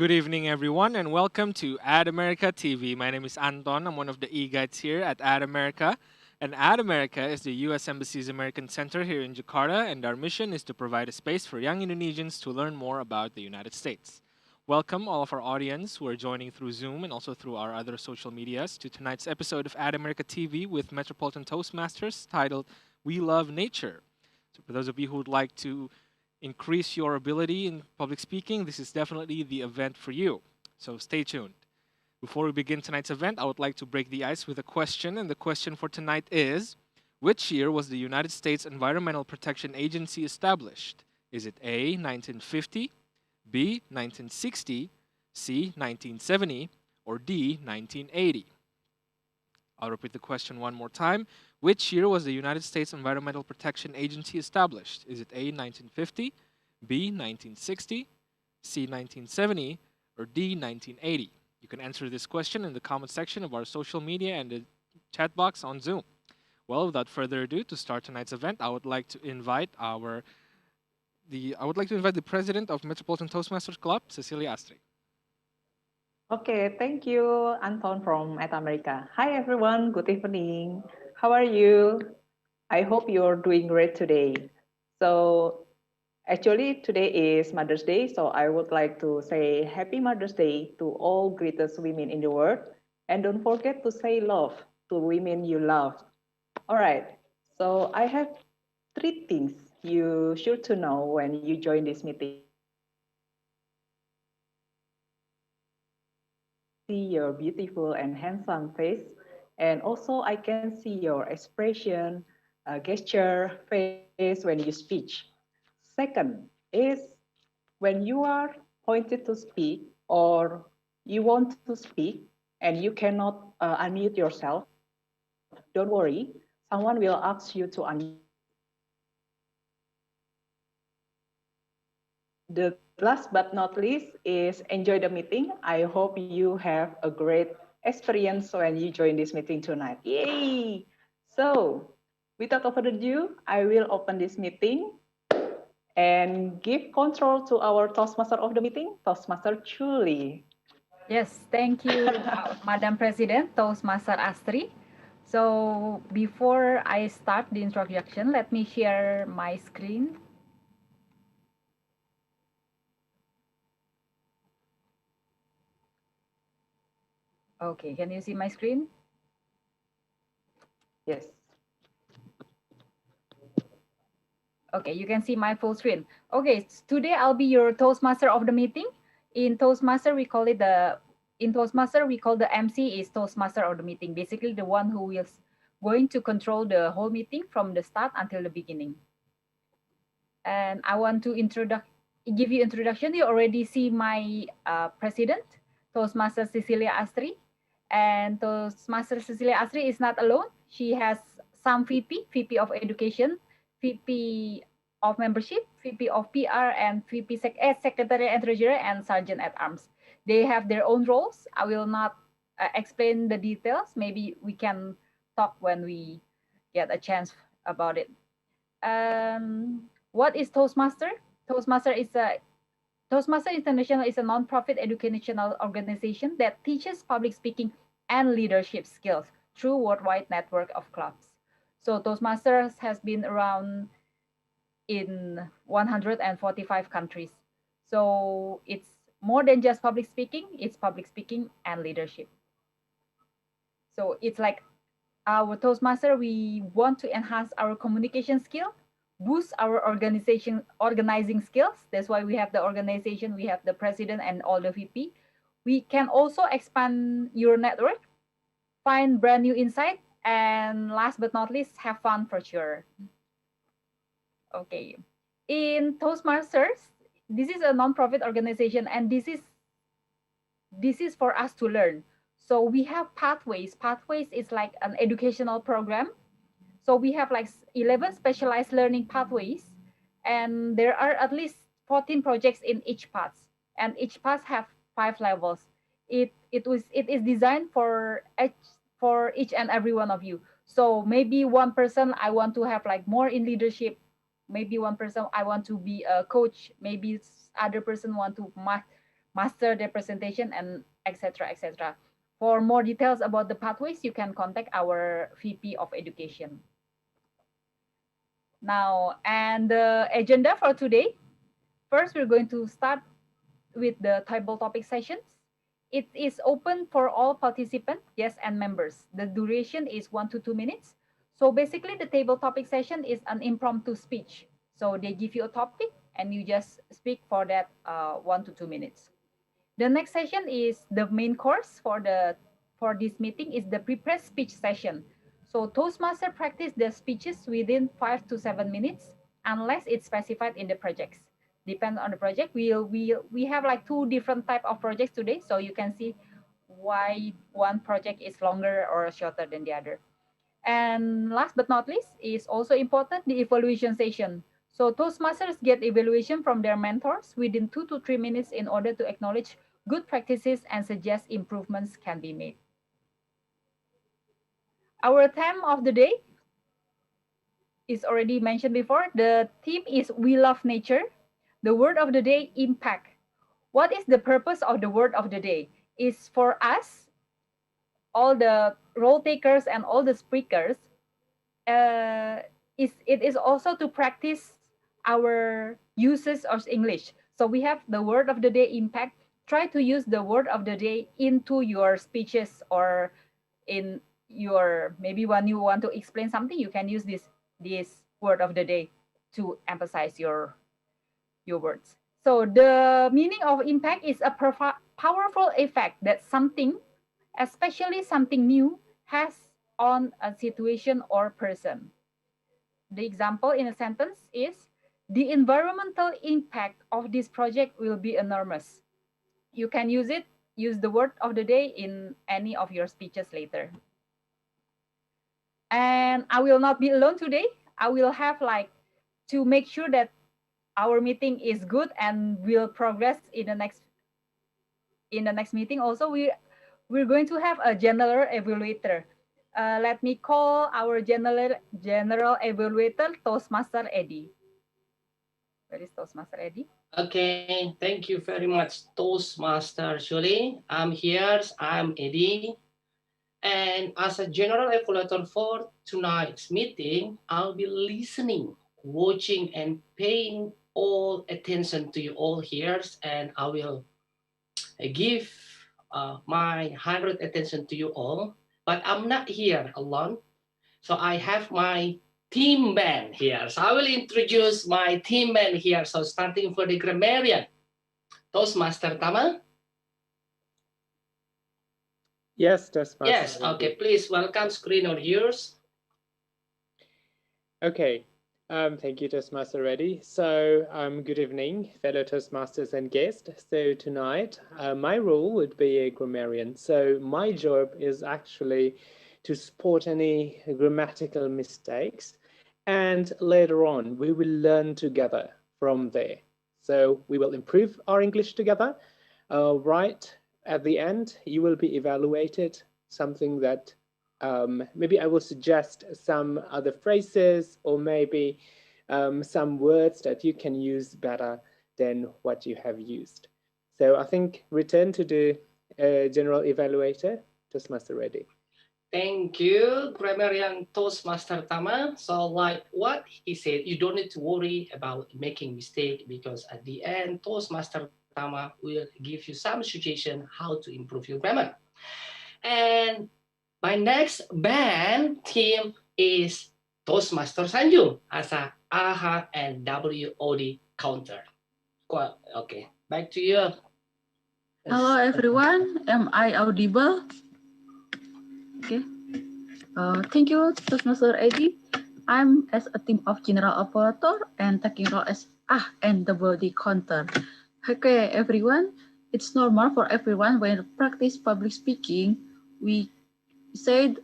Good evening, everyone, and welcome to Ad America TV. My name is Anton. I'm one of the e-guides here at Ad America. And Ad America is the U.S. Embassy's American Center here in Jakarta, and our mission is to provide a space for young Indonesians to learn more about the United States. Welcome all of our audience who are joining through Zoom and also through our other social medias to tonight's episode of Ad America TV with Metropolitan Toastmasters titled We Love Nature. So, for those of you who would like to increase your ability in public speaking, this is definitely the event for you. So stay tuned. Before we begin tonight's event, I would like to break the ice with a question. And the question for tonight is: which year was the United States Environmental Protection Agency established? Is it A, 1950, B, 1960, C, 1970, or D, 1980? I'll repeat the question one more time. Which year was the United States Environmental Protection Agency established? Is it A, 1950, B, 1960, C, 1970, or D, 1980? You can answer this question in the comment section of our social media and the chat box on Zoom. Well, without further ado, to start tonight's event, I would like to invite the president of Metropolitan Toastmasters Club, Cecilia Astri. Okay, thank you, Anton from At America. Hi, everyone. Good evening. How are you? I hope you're doing great today. So, actually, today is Mother's Day, so I would like to say Happy Mother's Day to all greatest women in the world. And don't forget to say love to women you love. All right, so I have three things you should to know when you join this meeting. See your beautiful and handsome face, and also I can see your expression, gesture, face when you speak. Second is when you are pointed to speak or you want to speak and you cannot unmute yourself, don't worry. Someone will ask you to unmute yourself. The last but not least is enjoy the meeting. I hope you have a great experience when you join this meeting tonight. Yay! So, without further ado, I will open this meeting and give control to our Toastmaster of the meeting, Toastmaster Chuli. Yes, thank you, Madam President, Toastmaster Astri. So before I start the introduction, let me share my screen. Okay, can you see my screen? Yes. Okay, you can see my full screen. Okay, today I'll be your Toastmaster of the meeting. In Toastmaster, we call the MC is Toastmaster of the meeting. Basically, the one who is going to control the whole meeting from the start until the beginning. And I want to give you introduction. You already see my president, Toastmaster Cecilia Astri. And Toastmaster Cecilia Astri is not alone. She has some VP of Education, VP of Membership, VP of PR, and Secretary and Treasurer, and Sergeant at Arms. They have their own roles. I will not explain the details. Maybe we can talk when we get a chance about it. What is Toastmaster? Toastmaster is a Toastmaster International is a non-profit educational organization that teaches public speaking and leadership skills through worldwide network of clubs. So Toastmasters has been around in 145 countries. So it's more than just public speaking, it's public speaking and leadership. So it's like our Toastmaster, we want to enhance our communication skill, boost our organizing skills. That's why we have the organization, we have the president and all the VP. We can also expand your network, find brand new insight, and last but not least, have fun for sure. Okay. In Toastmasters, this is a non-profit organization, and this is for us to learn. So we have pathways. Pathways is like an educational program. So we have like 11 specialized learning pathways, and there are at least 14 projects in each path, and each path have 5 levels. It is designed for each and every one of you. So maybe one person I want to have like more in leadership, maybe one person I want to be a coach, maybe other person want to master their presentation, and etc. etc. For more details about the pathways, you can contact our VP of Education. Now, and the agenda for today. First, we're going to start with the table topic sessions. It is open for all participants, guests, and members. The duration is 1 to 2 minutes. So basically, the table topic session is an impromptu speech. So they give you a topic, and you just speak for that 1 to 2 minutes. The next session is the main course for this meeting is the prepared speech session. So Toastmaster practice the speeches within 5 to 7 minutes unless it's specified in the projects. Depend on the project. We have like two different type of projects today, so you can see why one project is longer or shorter than the other. And last but not least is also important, the evaluation session. So Toastmasters get evaluation from their mentors within 2 to 3 minutes in order to acknowledge good practices and suggest improvements can be made. Our theme of the day is already mentioned before. The theme is We Love Nature. The word of the day, impact. What is the purpose of the word of the day? Is for us, all the role takers and all the speakers, it is also to practice our uses of English. So we have the word of the day, impact. Try to use the word of the day into your speeches, or in your, maybe when you want to explain something, you can use this word of the day to emphasize your words. So the meaning of impact is a powerful effect that something, especially something new, has on a situation or person. The example in a sentence is, the environmental impact of this project will be enormous. You can use the word of the day in any of your speeches later. And I will not be alone today. I will have to make sure that our meeting is good and will progress in the next meeting. Also, we're going to have a general evaluator. Let me call our general evaluator, Toastmaster Eddie. Where is Toastmaster Eddie? Okay, thank you very much, Toastmaster Julie. I'm here, I'm Eddie. And as a general evaluator for tonight's meeting, I'll be listening, watching, and paying all attention to you all here. And I will give my 100 attention to you all. But I'm not here alone. So I have my team band here. So I will introduce my team band here. So starting for the grammarian, Toastmaster Tama. Yes, Toastmaster. Yes, okay, please welcome, screen on yours. Okay, thank you, Toastmaster Reddy. So, good evening, fellow Toastmasters and guests. So tonight, my role would be a grammarian. So my job is actually to spot any grammatical mistakes, and later on, we will learn together from there. So we will improve our English together. Right at the end, you will be evaluated, something that maybe I will suggest some other phrases, or maybe some words that you can use better than what you have used. So I think return to the general evaluator, Toastmaster Reddy. Thank you, grammarian Toastmaster Tama. So like what he said, you don't need to worry about making mistake, because at the end, Toastmaster Tama will give you some suggestion how to improve your grammar. And my next band team is Toastmaster Sanju as a AHA and WOD counter. Okay, back to you. Hello everyone, am I audible? Okay. Thank you, Toastmaster Eddie. I'm as a team of general operator and taking role as and the body counter. Okay, everyone. It's normal for everyone when practice public speaking. We say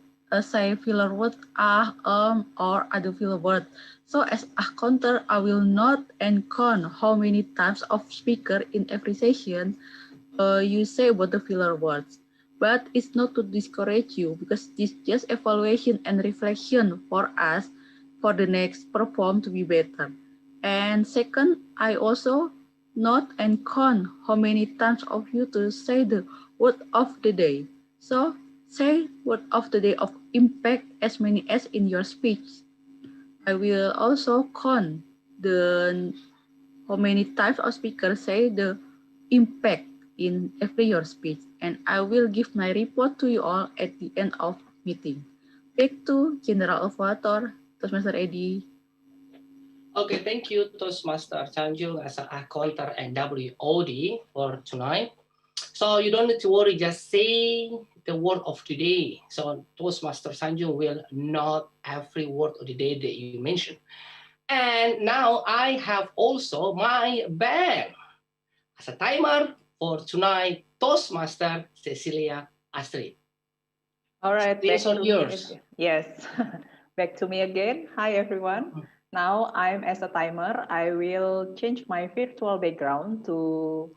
filler word or other filler word. So as a counter, I will not and count how many times of speaker in every session you say about the filler words. But it's not to discourage you, because it's just evaluation and reflection for us for the next perform to be better. And second, I also note and count how many times of you to say the word of the day. So say word of the day of impact as many as in your speech. I will also count the how many times our speakers say the impact in every your speech, and I will give my report to you all at the end of meeting. Back to General Operator, Toastmaster Eddie. Okay, thank you, Toastmaster Chanjung as a counter and WOD for tonight. So you don't need to worry, just say the word of the day. So Toastmaster Sanjung will note every word of the day that you mentioned. And now I have also my band as a timer for tonight, Toastmaster Cecilia Astrid. All right, back It's all to me yours. again. Yes, back to me again. Hi, everyone. Now I'm as a timer. I will change my virtual background to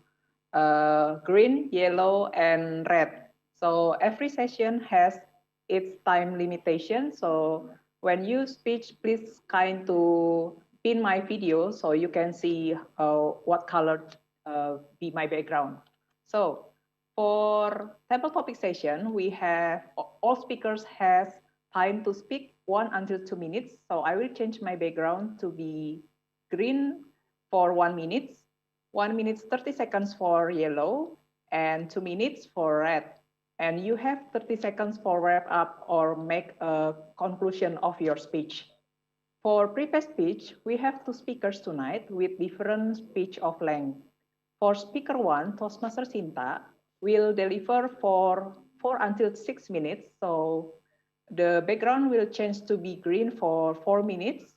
green, yellow, and red. So every session has its time limitation. So when you speak, please kind to pin my video so you can see what color be my background. So for table topic session, we have all speakers has time to speak 1 until 2 minutes. So I will change my background to be green for 1 minute, 1 minute 30 seconds for yellow, and 2 minutes for red. And you have 30 seconds for wrap up or make a conclusion of your speech. For prepared speech, we have two speakers tonight with different speech of length. For speaker one, Toastmaster Sinta will deliver for 4 until 6 minutes. So the background will change to be green for 4 minutes,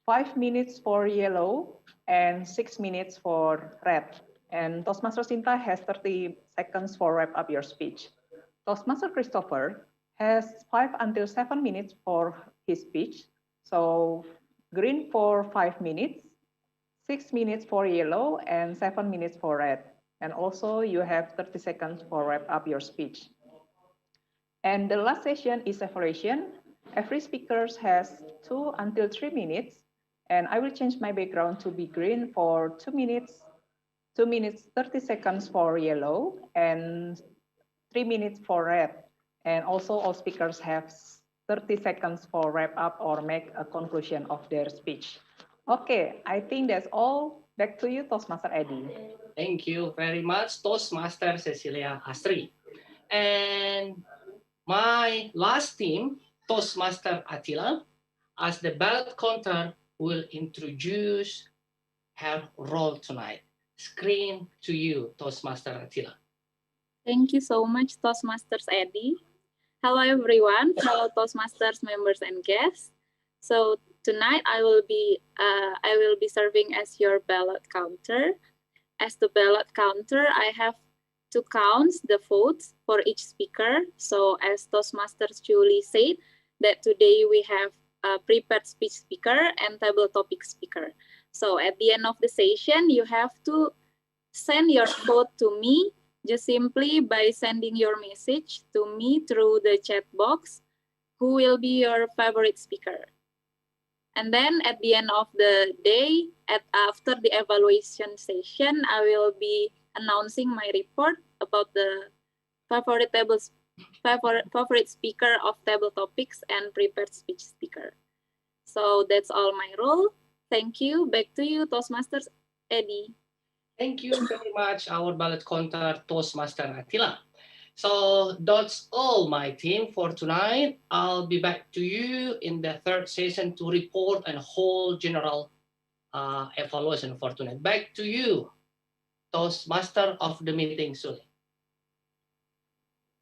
5 minutes for yellow, and 6 minutes for red. And Toastmaster Sinta has 30 seconds for wrap up your speech. Toastmaster Christopher has 5 until 7 minutes for his speech. So green for 5 minutes, 6 minutes for yellow, and 7 minutes for red. And also you have 30 seconds for wrap up your speech. And the last session is evaluation. Every speaker has 2 until 3 minutes. And I will change my background to be green for 2 minutes, 2 minutes 30 seconds for yellow, and 3 minutes for red. And also all speakers have 30 seconds for wrap up or make a conclusion of their speech. Okay, I think that's all. Back to you, Toastmaster Eddie. Thank you very much, Toastmaster Cecilia Astrid. And my last team, Toastmaster Attila, as the ballot counter, will introduce her role tonight. Screen to you, Toastmaster Attila. Thank you so much, Toastmasters Eddie. Hello, everyone, fellow Toastmasters members and guests. So tonight I will be serving as your ballot counter. As the ballot counter, I have to count the votes for each speaker. So as Toastmasters Julie said, that today we have a prepared speech speaker and table topic speaker. So at the end of the session, you have to send your vote to me just simply by sending your message to me through the chat box, who will be your favorite speaker. And then at the end of the day, after the evaluation session, I will be announcing my report about the favorite speaker of table topics and prepared speech speaker. So that's all my role. Thank you. Back to you, Toastmasters Eddie. Thank you very much, our ballot counter, Toastmaster Attila. So that's all my team for tonight. I'll be back to you in the third session to report and whole general evaluation for tonight. Back to you, Toastmaster of the meeting, Suli.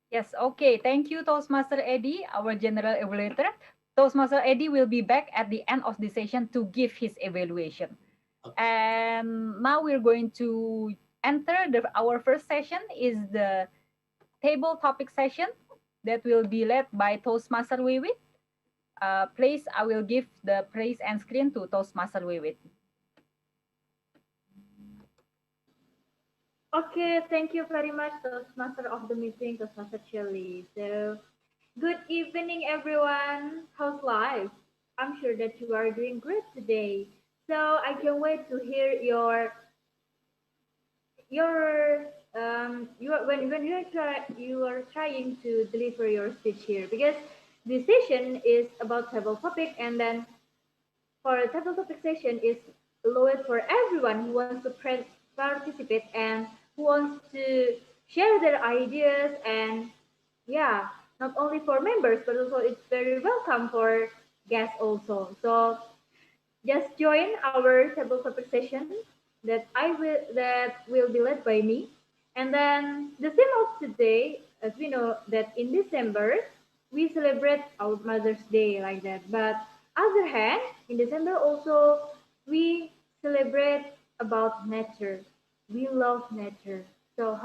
Yes, okay. Thank you, Toastmaster Eddie, our general evaluator. Toastmaster Eddie will be back at the end of the session to give his evaluation. And now we're going to enter our first session is the table topic session that will be led by Toastmaster Wiwit. Please, I will give the praise and screen to Toastmaster Wiwit. Okay, thank you very much, Toastmaster of the meeting, Toastmaster Shirley. So, good evening, everyone. How's life? I'm sure that you are doing great today. So, I can't wait to hear your you are trying to deliver your speech here, because this session is about table topic, and then for a table topic session is allowed for everyone who wants to participate and who wants to share their ideas. And yeah, not only for members, but also it's very welcome for guests also. So just join our table topic session that will be led by me. And then the theme of today, as we know that in December we celebrate our Mother's Day like that. But other hand, in December also we celebrate about nature. We love nature. So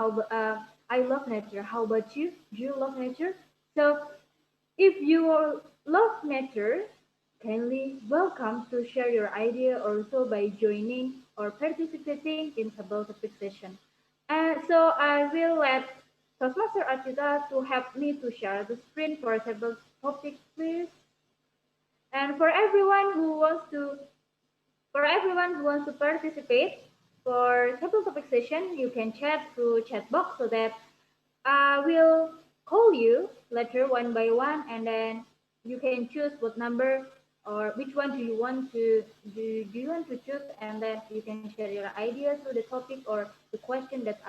I love nature. How about you? Do you love nature? So if you love nature, kindly welcome to share your idea also by joining or participating in table topic session. And so I will let Toastmaster Archita to help me to share the screen for table topic, please. And for everyone who wants to participate for table topic session, you can chat through chat box so that I will call you later one by one, and then you can choose what number or which one do you want to do you want to choose, and then you can share your ideas for the topic or the question that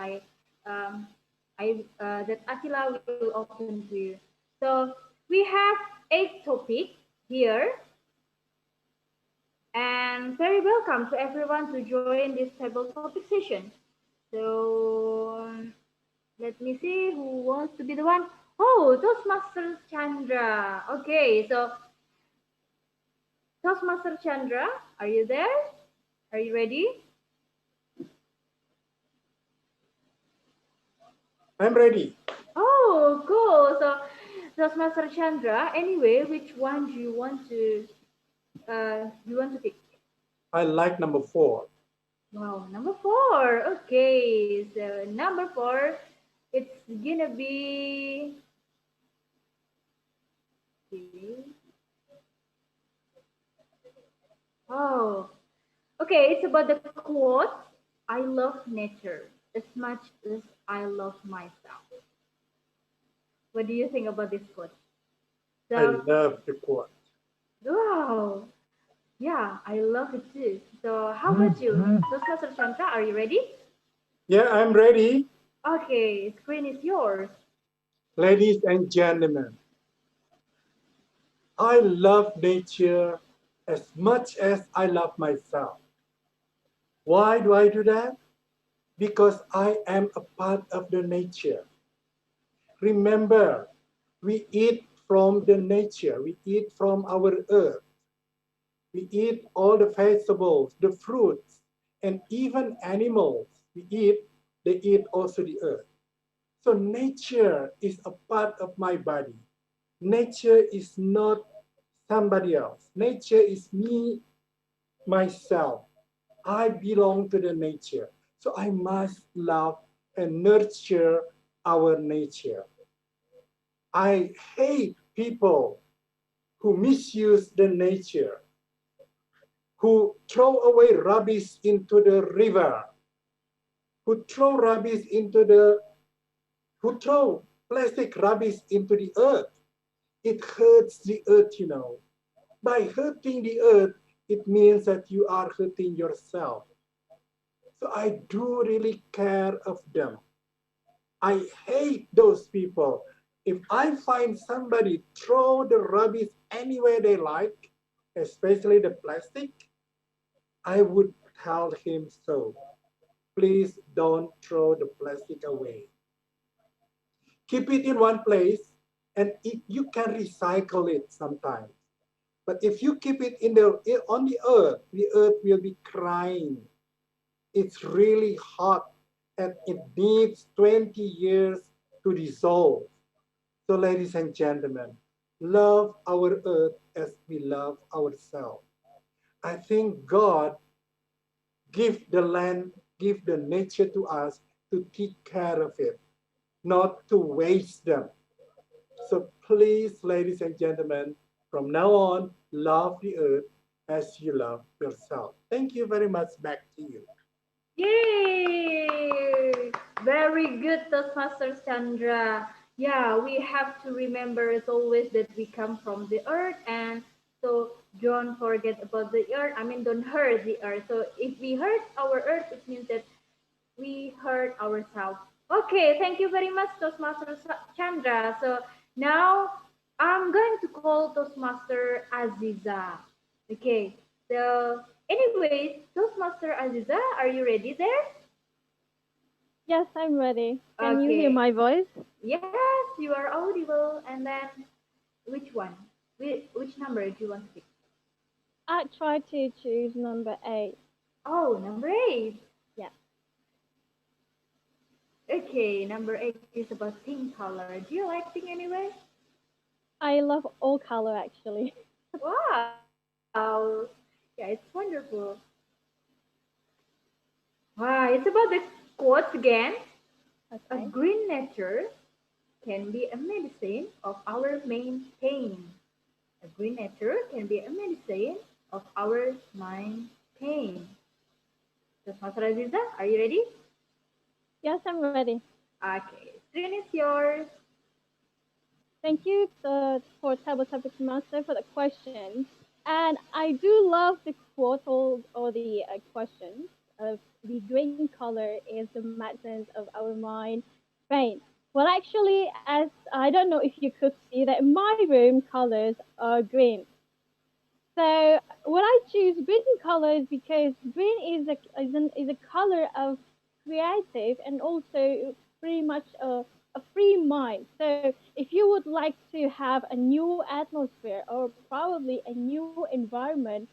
that Akila will open to you. So we have 8 topics here, and very welcome to everyone to join this table topic session. So let me see who wants to be the one. Oh, Toastmaster Chandra. Okay, so Toastmaster Chandra, are you there? Are you ready? I'm ready. Oh, cool. So Toastmaster Chandra, anyway, which one do you want to pick? I like number 4. Wow, number 4. Okay, so number 4, it's gonna be. Okay. Oh, okay, it's about the quote, I love nature as much as I love myself. What do you think about this quote? I So, love the quote. wow, yeah, I love it too. So, how about you? So, Master Chandra, are you ready? Yeah, I'm ready. Okay, screen is yours. Ladies and gentlemen, I love nature as much as I love myself. Why do I do that? Because I am a part of the nature. Remember, we eat from the nature, we eat from our earth. We eat all the vegetables, the fruits, and even animals we eat, they eat also the earth. So nature is a part of my body. Nature is not somebody else. Nature is me, myself. I belong to the nature. So I must love and nurture our nature. I hate people who misuse the nature, who throw away rubbish into the river, who throw rubbish into the, who throw plastic rubbish into the earth. It hurts the earth, you know. By hurting the earth, it means that you are hurting yourself. So I do really care of them. I hate those people. If I find somebody throw the rubbish anywhere they like, especially the plastic, I would tell him so. Please don't throw the plastic away. Keep it in one place, and you can recycle it sometimes. But if you keep it on the earth will be crying. It's really hot, and it needs 20 years to dissolve. So, ladies and gentlemen, love our earth as we love ourselves. I think God give the land, give the nature to us to take care of it, not to waste them. So please, ladies and gentlemen, from now on, love the earth as you love yourself. Thank you very much. Back to you. Yay! Very good, Toastmasters Chandra. Yeah, we have to remember as always that we come from the earth, and so don't forget about the earth. I mean, don't hurt the earth. So if we hurt our earth, it means that we hurt ourselves. Okay, thank you very much, Toastmaster Chandra. So now I'm going to call Toastmaster Aziza. Okay, so anyways, Toastmaster Aziza, are you ready there? Yes, I'm ready. Can you hear my voice? Yes, you are audible. And then which one? Which number do you want to pick? I try to choose number 8. Oh, number 8. Yeah. Okay, number 8 is about pink color. Do you like pink anyway? I love all color actually. Wow. Yeah, it's wonderful. Wow, it's about the quotes again. Okay. A green nature can be a medicine of our main pain. A green nature can be a medicine of our mind pain. So, Master Aziza, are you ready? Yes, I'm ready. Okay, screen is yours. Thank you for Table Topic Master for the question. And I do love the quote or the question of the green color is the medicine of our mind pain. Well, actually, as I don't know if you could see that my room colors are green. So when I choose green colors because green is a color of creative and also pretty much a free mind. So if you would like to have a new atmosphere or probably a new environment,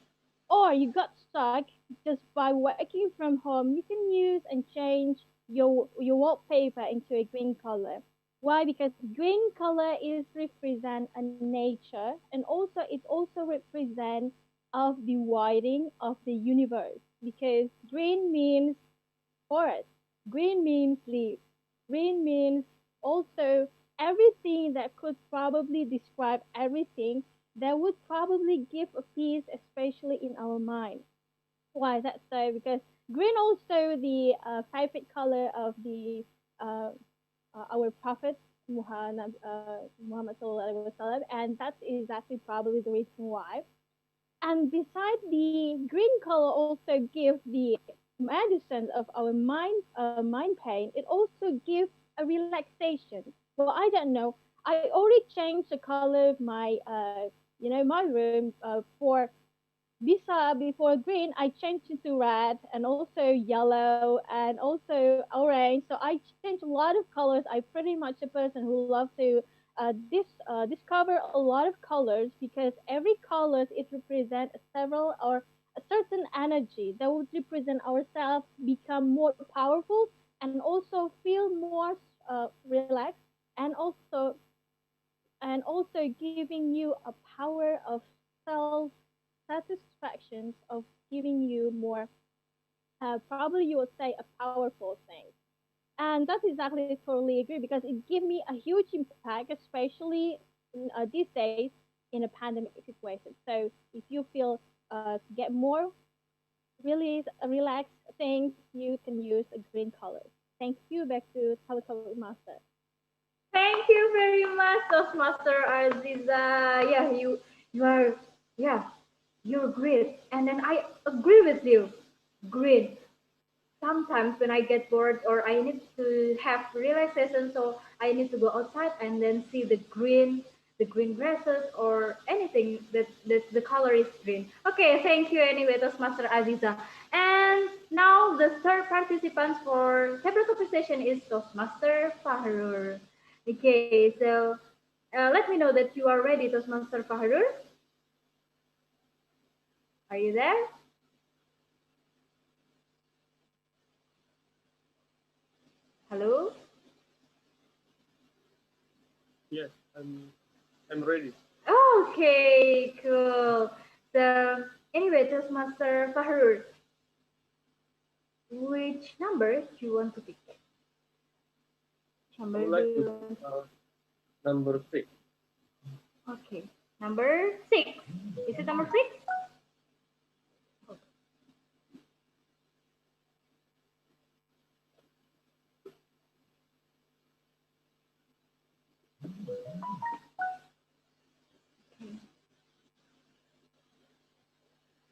or you got stuck just by working from home, you can use and change your wallpaper into a green color. Why? Because green color is represent a nature, and also it also represents of the widening of the universe. Because green means forest, green means leaves, green means also everything that could probably describe everything that would probably give a peace, especially in our mind. Why is that so? Because green also the favorite color of the uh, our prophet Muhammad Sallallahu Alaihi Wasallam, and that's exactly probably the reason why. And besides the green color also gives the medicine of our mind pain, it also gives a relaxation. Well, I don't know. I already changed the color of my my room for before green, I changed it to red and also yellow and also orange. So I changed a lot of colors. I'm pretty much a person who loves to discover a lot of colors because every colors it represents several or a certain energy that would represent ourselves become more powerful and also feel more relaxed and also giving you a power of self satisfactions of giving you more, probably you would say a powerful thing. And that's exactly totally agree because it gave me a huge impact, especially these days in a pandemic situation. So if you feel to get more really relaxed things, you can use a green color. Thank you. Back to Teletubby Master. Thank you very much, Toastmaster Aziza. Yeah, you are yeah, you're great. And then I agree with you. Great. Sometimes when I get bored or I need to have relaxation, so I need to go outside and then see the green grasses or anything that the color is green. Okay, thank you anyway, Toastmaster Aziza. And now the third participant for table conversation is Toastmaster Fahrur. Okay, so let me know that you are ready, Toastmaster Fahrur. Are you there? Hello? Yes, I'm ready. Okay, cool. So anyway, Toastmaster Fahrur, which number do you want to pick? I would like to number 6. Okay, number 6. Is it number 6?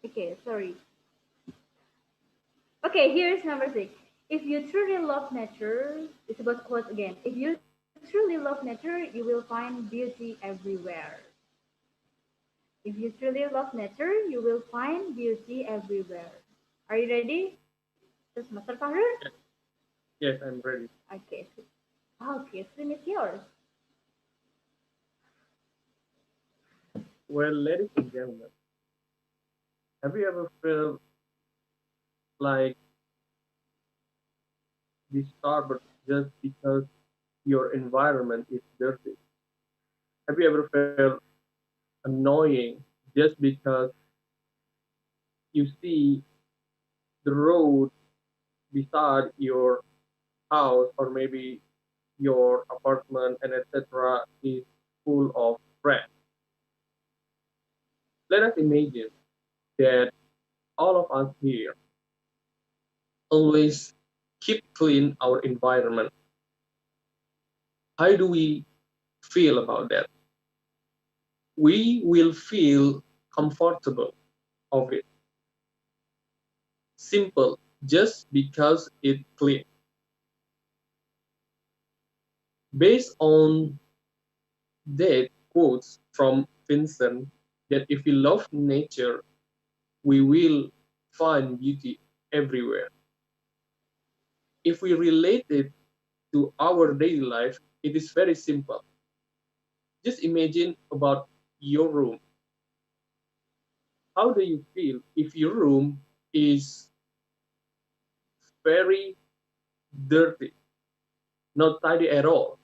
Okay, sorry. Okay, here's number 6. If you truly love nature, it's about quote again. If you truly love nature, you will find beauty everywhere. If you truly love nature, you will find beauty everywhere. Are you ready? Terus Master Fahru? Yes, I'm ready. Okay. Okay, screen is yours. Well, ladies and gentlemen, have you ever felt like disturbed just because your environment is dirty? Have you ever felt annoying just because you see the road beside your house or maybe your apartment and etc. is full of trash? Let us imagine that all of us here always keep clean our environment. How do we feel about that? We will feel comfortable of it. Simple, just because it's clean. Based on that quotes from Vincent, that if we love nature, we will find beauty everywhere. If we relate it to our daily life, it is very simple. Just imagine about your room. How do you feel if your room is very dirty, not tidy at all?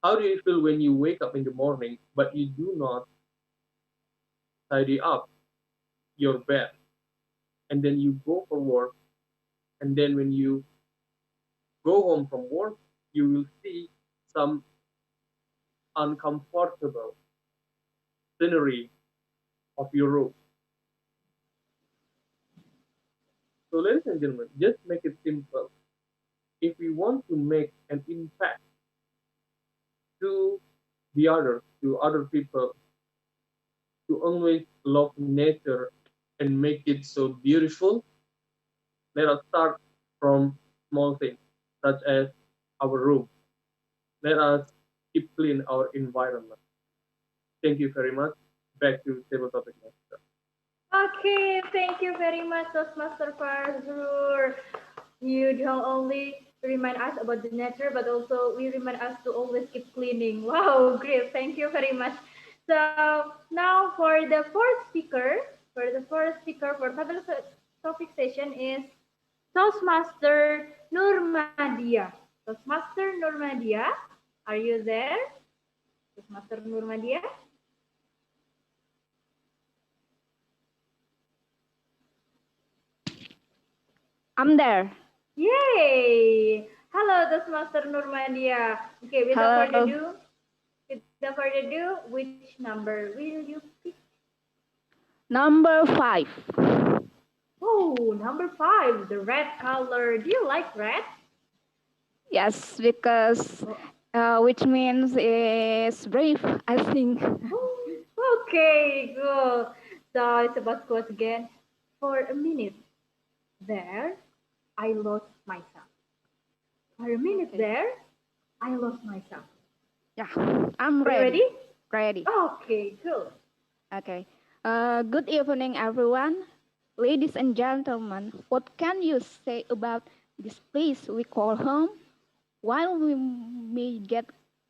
How do you feel when you wake up in the morning but you do not tidy up your bed, and then you go for work, and then when you go home from work you will see some uncomfortable scenery of your room? So ladies and gentlemen, just make it simple. If we want to make an impact to to other people, to always love nature and make it so beautiful, let us start from small things such as our room. Let us keep clean our environment. Thank you very much. Back to table topic master. Okay, thank you very much, Toastmaster Fahru. You don't only remind us about the nature, but also we remind us to always keep cleaning. Wow, great. Thank you very much. So now for the topic session is Toastmaster Nurmadia. Toastmaster Nurmadia, are you there? Toastmaster Nurmadia? I'm there. Yay! Hello, Toastmaster Nurmadia. Okay, without Hello. further ado, which number will you pick? Number 5. Oh, number 5, the red color. Do you like red? Yes, because which means it's brave, I think. Okay, good. So it's about quote again. For a minute there, I lost myself. For a minute there, I lost myself. Yeah, I'm Are you ready. ready? Ready. Okay, cool. Okay. Good evening, everyone. Ladies and gentlemen, what can you say about this place we call home? While we may get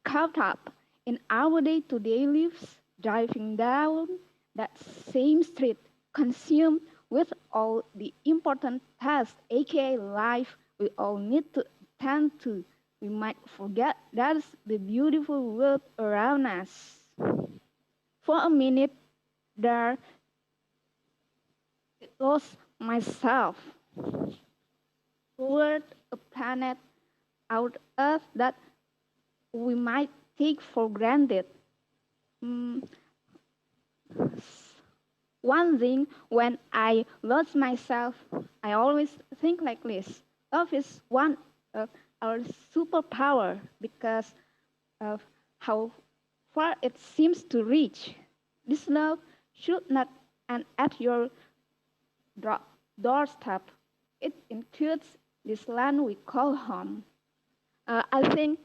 caught up in our day-to-day lives, driving down that same street, consumed with all the important tasks, aka life, we all need to tend to, we might forget that's the beautiful world around us. For a minute there, I lost myself toward a planet out Earth that we might take for granted. Mm, One thing, when I lost myself, I always think like this. Love is one of our superpower because of how far it seems to reach. This love should not end at your doorstep. It includes this land we call home. I think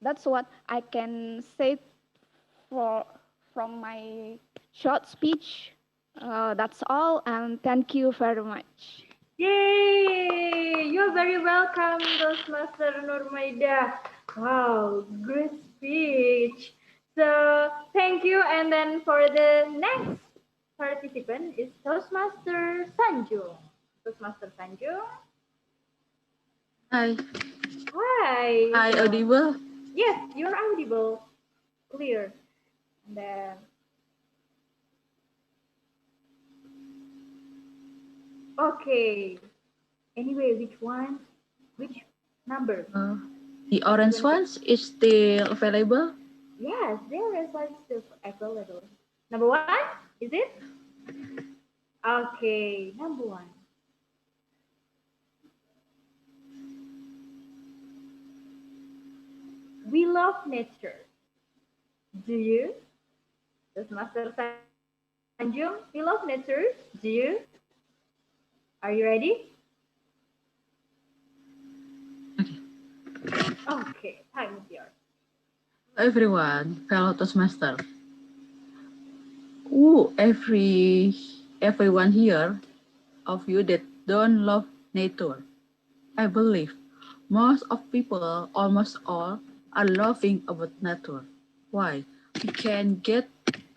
that's what I can say for, from my short speech. That's all, and thank you very much. Yay! You're very welcome, Toastmaster Nurmaida. Wow, great speech. So thank you. And then for the next participant is Toastmaster Sanju. Toastmaster Sanju. Hi. Hi. Hi, audible? Yes, you're audible. Clear. And then okay. Anyway, which one? Which number? The orange 20. ones is still available? Yes, there is one still available. Number one, is it? Okay, number one. We love nature. Do you? Does Master Sanjung, we love nature. Do you? Are you ready? Okay, time is yours. Everyone, fellow Toastmaster. Everyone here of you that don't love nature. I believe most of people, almost all, are loving about nature. Why? We can get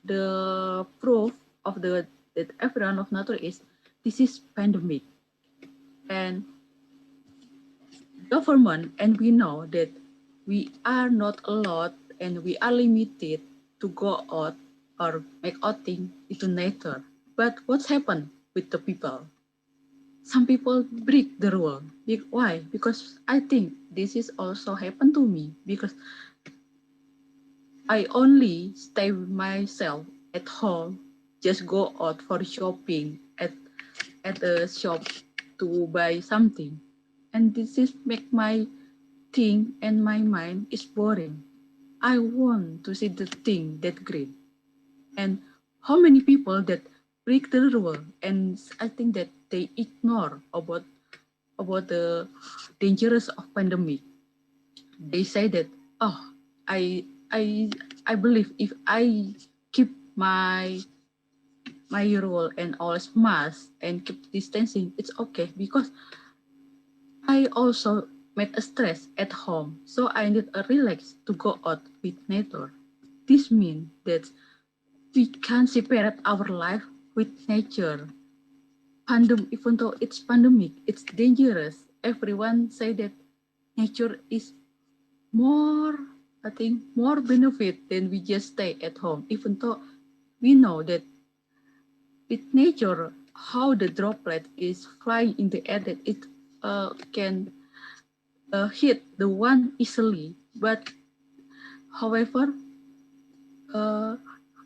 the proof of that everyone of nature is this is pandemic, and government, and we know that we are not allowed and we are limited to go out or make outing into nature. But what's happened with the people? Some people break the rule. Why? Because I think this is also happened to me because I only stay with myself at home, just go out for shopping at a shop to buy something. And this is make my thing and my mind is boring. I want to see the thing that great. And how many people that break the rule, and I think that they ignore about the dangers of pandemic. They say that, oh, I I I believe if I keep my rule and always mask and keep distancing, it's okay because I also made a stress at home, so I need a relax to go out with nature. This means that we can separate our life with nature. Even though it's pandemic, it's dangerous. Everyone say that nature is more, I think, more benefit than we just stay at home. Even though we know that with nature, how the droplet is flying in the air, that it can hit the one easily. But however,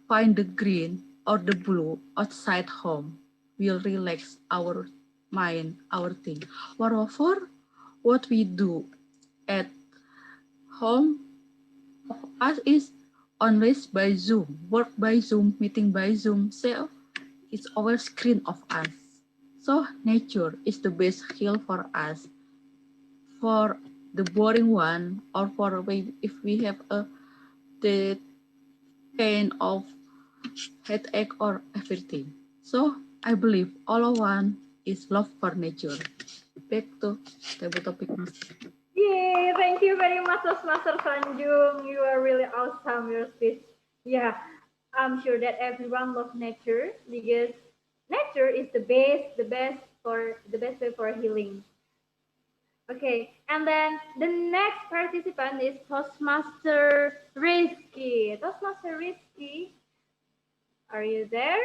find the green or the blue outside home will relax our mind, our thing. Moreover, what we do at home of us is always by Zoom, work by Zoom, meeting by Zoom. So it's our screen of us. So nature is the best heal for us. For the boring one, or for if we have the pain of headache or everything. So I believe all of one is love for nature. Back to table topic. Yay, thank you very much, Master Sanjung. You are really awesome, your speech. Yeah, I'm sure that everyone loves nature because nature is the best way for healing. Okay, and then the next participant is Toastmaster Rizky. Toastmaster Rizky, are you there?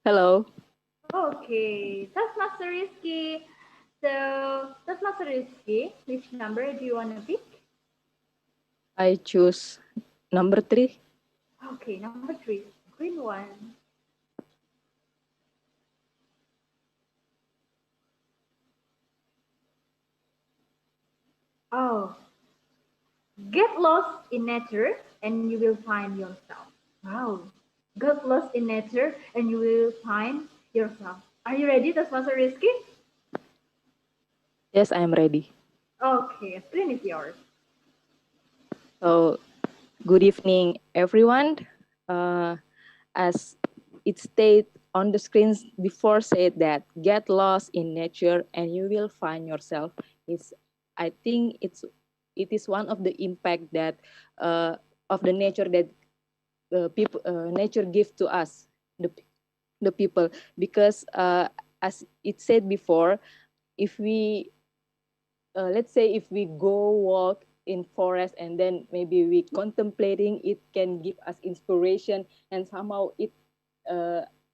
Hello. Okay, Toastmaster Rizky. So, Toastmaster Rizky, which number do you want to pick? I choose number 3. Okay, number 3, green one. Oh, get lost in nature and you will find yourself. Wow. Get lost in nature and you will find yourself. Are you ready, Toastmaster Rizky? Yes, I am ready. Okay, screen is yours. So, good evening, everyone. As it stated on the screens before, said that get lost in nature and you will find yourself. Is I think it is one of the impact that of the nature that people nature give to us, the the people, because as it said before, if we let's say if we go walk in forest and then maybe we contemplating, it can give us inspiration, and somehow it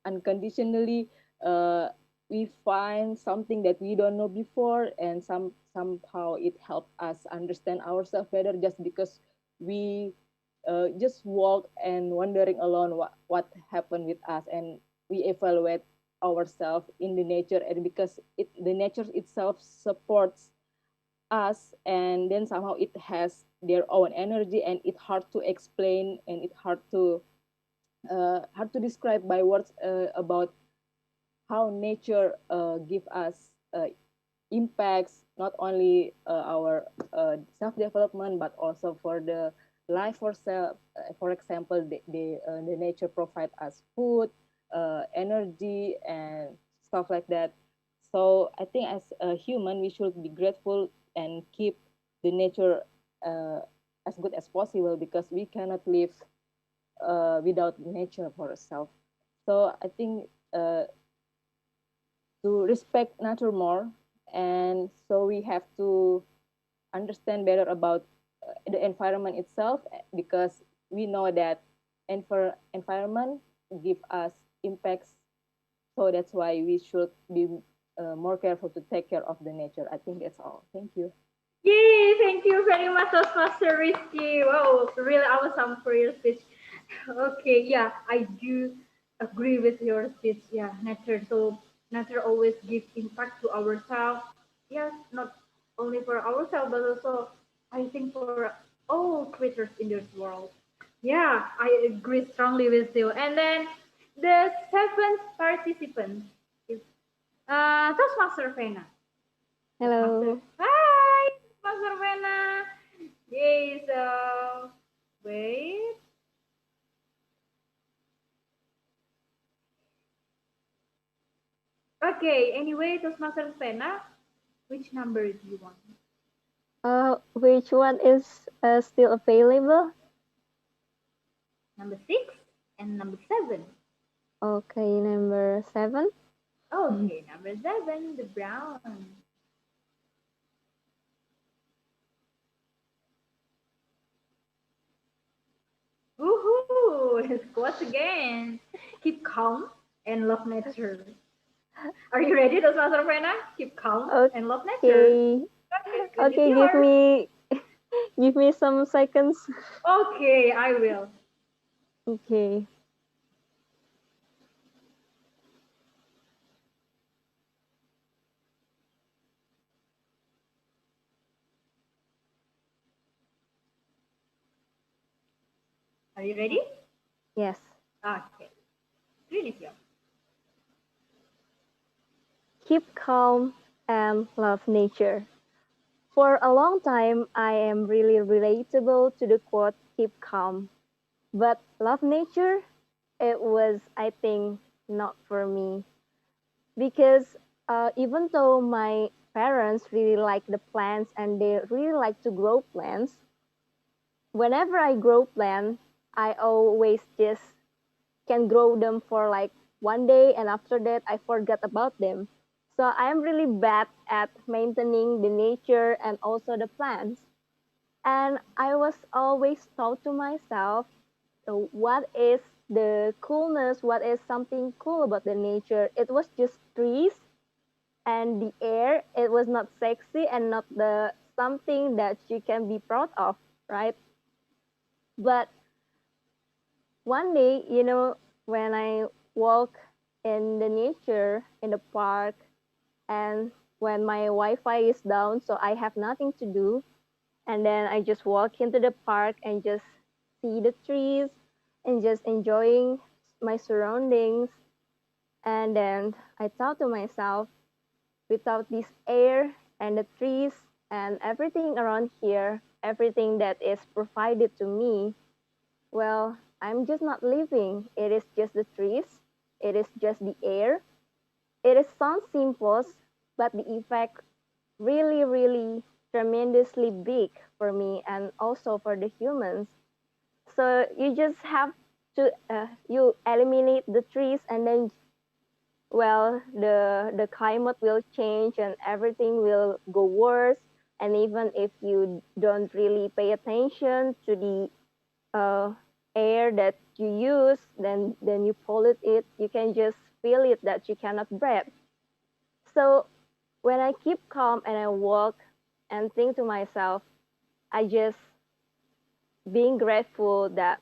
unconditionally we find something that we don't know before, and somehow it helped us understand ourselves better, just because we just walk and wondering alone what happened with us, and we evaluate ourselves in the nature, and because the nature itself supports us, and then somehow it has their own energy, and it's hard to explain, and it's hard to describe by words about how nature give us impacts, not only our self development, but also for the life for self. For example, the nature provide us food, energy, and stuff like that. So I think as a human, we should be grateful and keep the nature uh, as good as possible, because we cannot live without nature for ourselves. So I think to respect nature more, and so we have to understand better about the environment itself, because we know that environment give us impacts. So that's why we should be more careful to take care of the nature. I think that's all. Thank you. Yay! Thank you very much, Toastmaster Rizky. Wow, really awesome for your speech. Okay, yeah, I do agree with your speech. Yeah, nature. So nature always gives impact to ourselves. Yes, not only for ourselves, but also I think for all creatures in this world. Yeah, I agree strongly with you. And then the seventh participant is Toastmaster Fena. Hello. Hi, Master Vena. Yay, so wait. Okay, anyway, Toastmaster Vena, which number do you want? Which one is still available? Number 6 and number 7. Okay, number 7. Okay, number 7, the brown. Woohoo! It's quotes again. Keep calm and love nature. Are you ready, Toastmaster Vena? Keep calm and love nature. Okay. Okay, screen is Okay, yours. give me some seconds. Okay, I will. Okay. Are you ready? Yes. Okay. Screen is yours. Keep calm and love nature. For a long time, I am really relatable to the quote, keep calm. But love nature, it was, I think, not for me. Because even though my parents really like the plants and they really like to grow plants, whenever I grow plants, I always just can grow them for like one day, and after that I forget about them. So I am really bad at maintaining the nature and also the plants. And I was always thought to myself, what is the coolness, what is something cool about the nature? It was just trees and the air. It was not sexy and not the something that you can be proud of, right? But one day, when I walk in the nature, in the park, and when my Wi-Fi is down, so I have nothing to do, And then I just walk into the park and just see the trees and just enjoying my surroundings. And then I thought to myself, without this air and the trees and everything around here, everything that is provided to me, well, I'm just not living. It is just the trees, it is just the air. It is sounds simple, but the effect really, really tremendously big for me and also for the humans. So you just have to you eliminate the trees and then well the climate will change and everything will go worse, and even if you don't really pay attention to the uh, air that you use, then you pollute it, you can just feel it that you cannot breathe. So when I keep calm and I walk and think to myself, I just being grateful that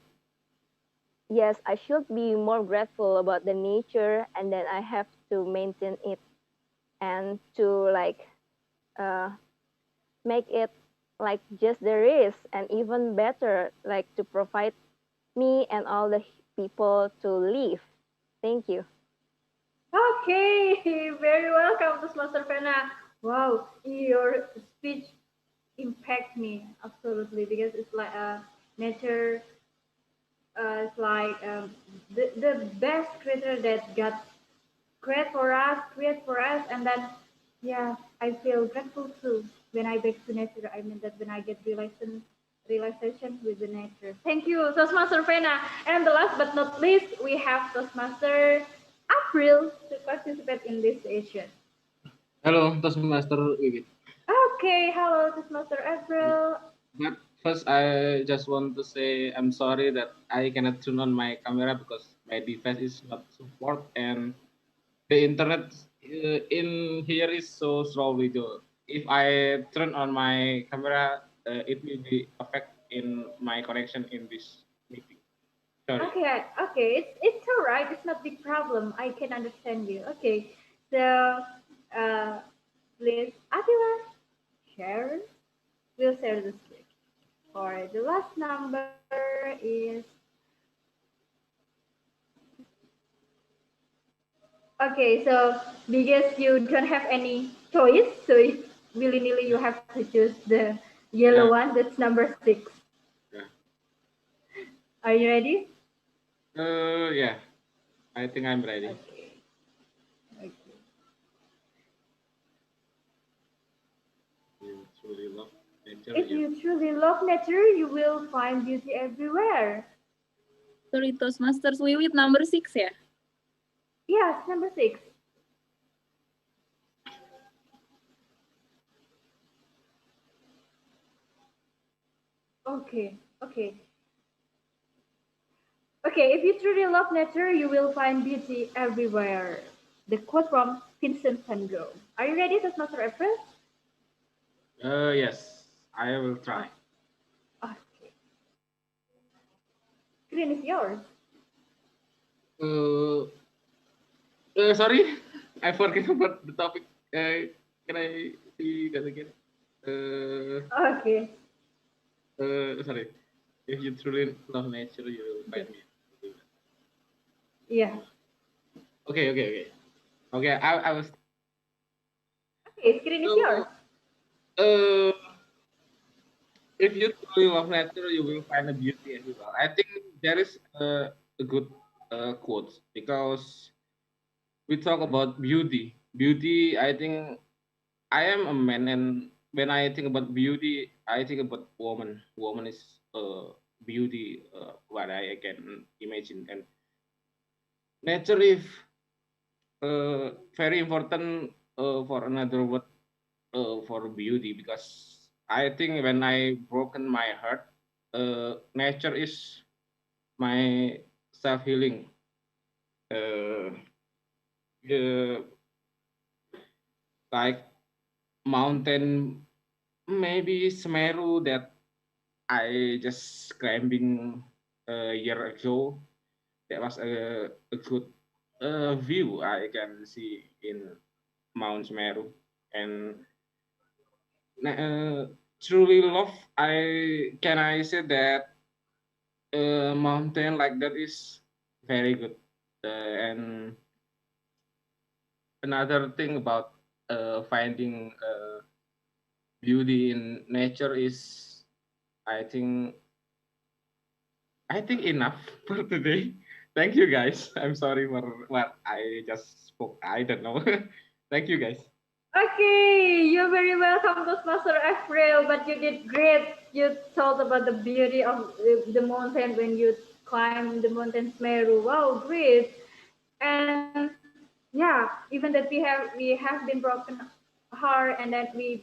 yes, I should be more grateful about the nature, and then I have to maintain it and to like uh, make it like just there is and even better, like to provide me and all the people to live. Thank you. Okay, very welcome, Toastmaster Fena. Wow, your speech impact me absolutely because it's like nature. It's like the best creature that God create for us, and then yeah, I feel grateful too when I back to nature. I mean that when I get realization with the nature. Thank you, Toastmaster Fena. And the last but not least, we have Toastmaster April to participate in this session. Hello, Toastmaster Wiwit. Okay, hello, Toastmaster April. But first, I just want to say I'm sorry that I cannot turn on my camera because my device is not support and the internet in here is so slowly though. If I turn on my camera, it will be affect in my connection in this meeting. Sorry. Okay, it's all right. It's not big problem. I can understand you. Okay, so uh, please, Atila, share. We'll share the screen. For the last number is okay. So because you don't have any choice, so willy nilly you have to choose the yellow one. That's number 6. Yeah. Are you ready? Yeah. I think I'm ready. Okay. You truly love nature. If you truly love nature, you will find beauty everywhere. Sorry, Toastmasters Wiwit number 6 ya? Yes, number 6. Okay, okay. Okay, if you truly love nature, you will find beauty everywhere. The quote from Vincent van Gogh. Are you ready, Toastmaster April? Yes, I will try. Okay. Screen is yours. Sorry, I forget about the topic. Can I see that again? Okay. Sorry. If you truly love nature, you will find me. Yeah. Okay. I was. Okay, screen is yours. Uh, if you truly love nature, you will find a beauty as well. I think there is a good quote because we talk about beauty. Beauty, I think I am a man, and when I think about beauty, I think about woman. Woman is beauty, what I can imagine, and nature is very important for another word for beauty because I think when I broken my heart, nature is my self healing. Uh, uh, like mountain, maybe Semeru that I just climbing a year ago. That was a good view I can see in Mount Semeru, and truly love, I say that a mountain like that is very good. And another thing about finding beauty in nature is, I think, enough for today. Thank you guys. I'm sorry for what I just spoke. I don't know. Thank you guys. Okay, you're very welcome, Toastmaster April. But you did great. You told about the beauty of the mountain when you climb the mountain Meru. Wow, great! And yeah, even that we have been broken heart, and then we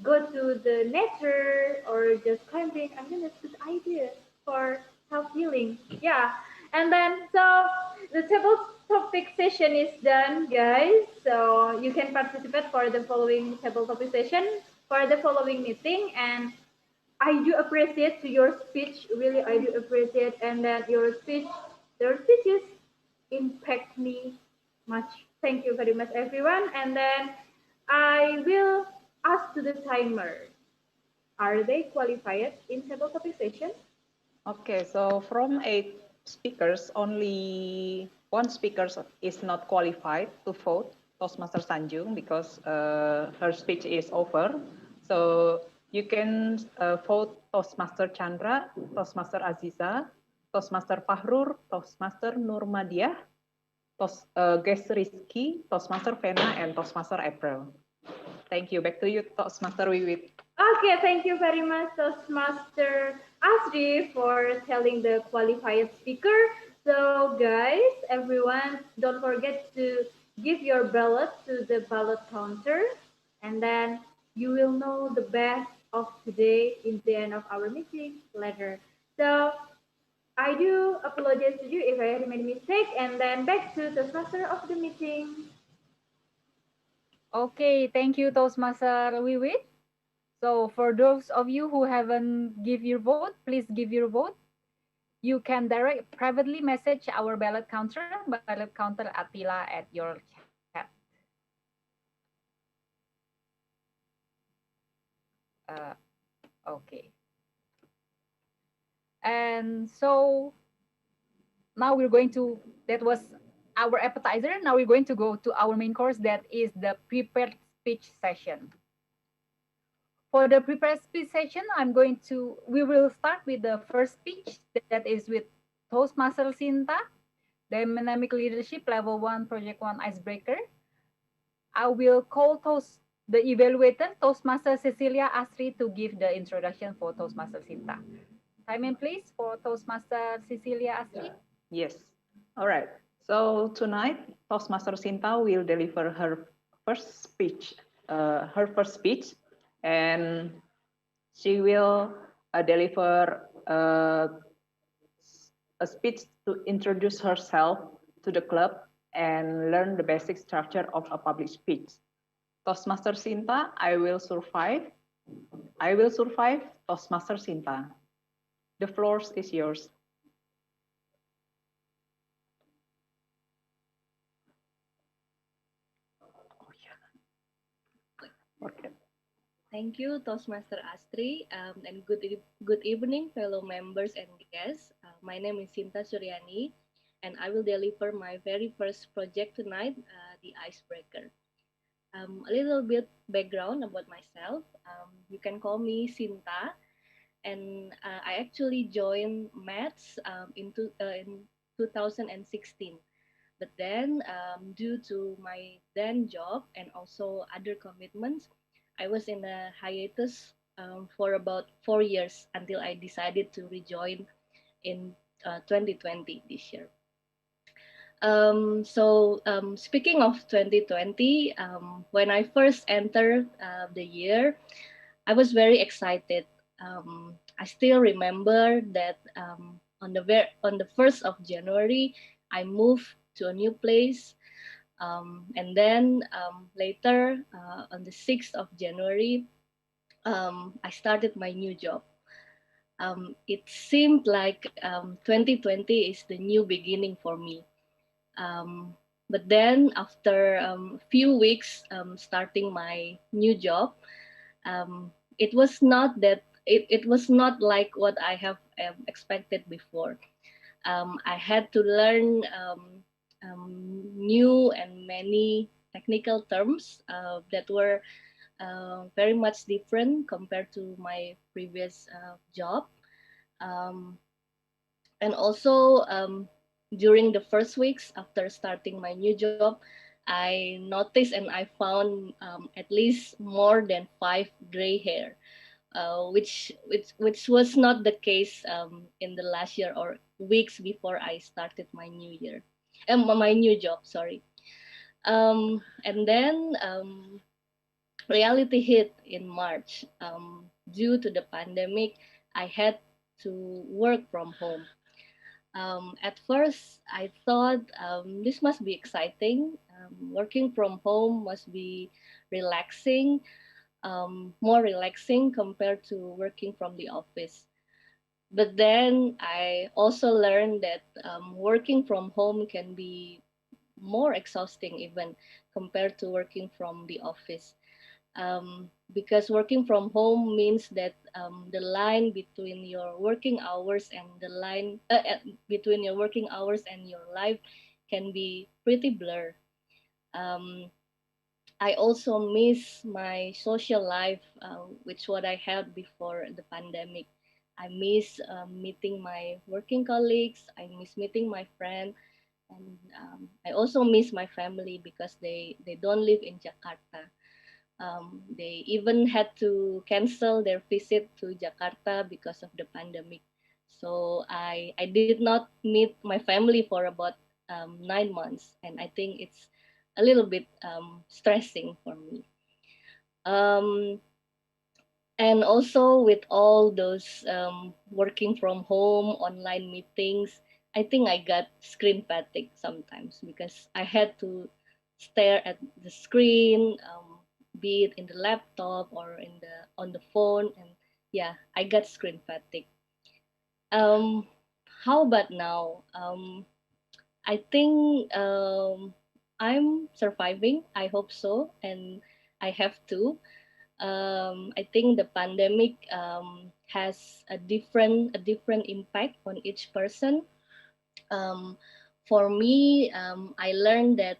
go to the nature or just climbing. I think that's a good idea for self healing. Yeah, and then so the table topic session is done, guys. So you can participate for the following table topic session for the following meeting. And I do appreciate to your speech. Really, I do appreciate, and that your speeches impact me much. Thank you very much, everyone. And then I will ask to the timer. Are they qualified in table topic session? Okay, so from 8 speakers, only one speaker is not qualified to vote, Toastmaster Sanjung, because her speech is over. So you can vote Toastmaster Chandra, Toastmaster Aziza, Toastmaster Fahrur, Toastmaster Nurmadiah, Guest Rizky, Toastmaster Vena, and Toastmaster April. Thank you. Back to you, Toastmaster Wiwit. Okay, thank you very much, Toastmaster Asri, for telling the qualified speaker. So, guys, everyone, don't forget to give your ballot to the ballot counter, and then you will know the best of today in the end of our meeting later. So, I do apologize to you if I made a mistake, and then back to the master of the meeting. Okay, thank you, Toastmaster Wiwit. So for those of you who haven't give your vote, please give your vote. You can direct privately message our ballot counter Attila at your chat. Okay. And so now we're going to, that was our appetizer. Now we're going to go to our main course, that is the prepared speech session. For the prepared speech session, we will start with the first speech that is with Toastmaster Sinta, Dynamic Leadership Level 1, Project 1 Icebreaker. I will call the evaluator, Toastmaster Cecilia Asri, to give the introduction for Toastmaster Sinta. Time please for Toastmaster Cecilia Asri. Yes. All right. So tonight, Toastmaster Sinta will deliver her first speech. And she will deliver a speech to introduce herself to the club and learn the basic structure of a public speech. Toastmaster Sinta, I will survive. Toastmaster Sinta. The floor is yours. Okay. Thank you, Toastmaster Astri, and good evening, fellow members and guests. My name is Sinta Suryani, and I will deliver my very first project tonight, the Icebreaker. A little bit background about myself. You can call me Sinta, and I actually joined Maths in 2016. But then, due to my then job and also other commitments, I was in a hiatus for about 4 years until I decided to rejoin in 2020 this year. Speaking of 2020, when I first entered the year, I was very excited. I still remember that on the 1st of January, I moved to a new place. And then later on the 6th of January, I started my new job. It seemed like 2020 is the new beginning for me. But then after a few weeks starting my new job, it was not that it was not like what I have expected before. I had to learn new and many technical terms that were very much different compared to my previous job. Um, and also, during the first weeks after starting my new job, I noticed and I found at least more than 5 gray hair, which was not the case in the last year or weeks before I started my new year, my new job. Sorry. And then reality hit in March. Due to the pandemic, I had to work from home. At first, I thought this must be exciting. Working from home must be relaxing, more relaxing compared to working from the office. But then I also learned that working from home can be more exhausting even compared to working from the office. Because working from home means that the line between your working hours and the line between your working hours and your life can be pretty blur. Um, I also miss my social life, which what I had before the pandemic. I miss meeting my working colleagues. I miss meeting my friend, and I also miss my family because they don't live in Jakarta. They even had to cancel their visit to Jakarta because of the pandemic. So I did not meet my family for about 9 months, and I think it's a little bit stressing for me. Um, and also with all those working from home, online meetings, I think I got screen fatigue sometimes because I had to stare at the screen, be it in the laptop or in the on the phone, and yeah, I got screen fatigue. Um, how about now? I think I'm surviving. I hope so, and I have to. I think the pandemic has a different impact on each person. Um, for me, I learned that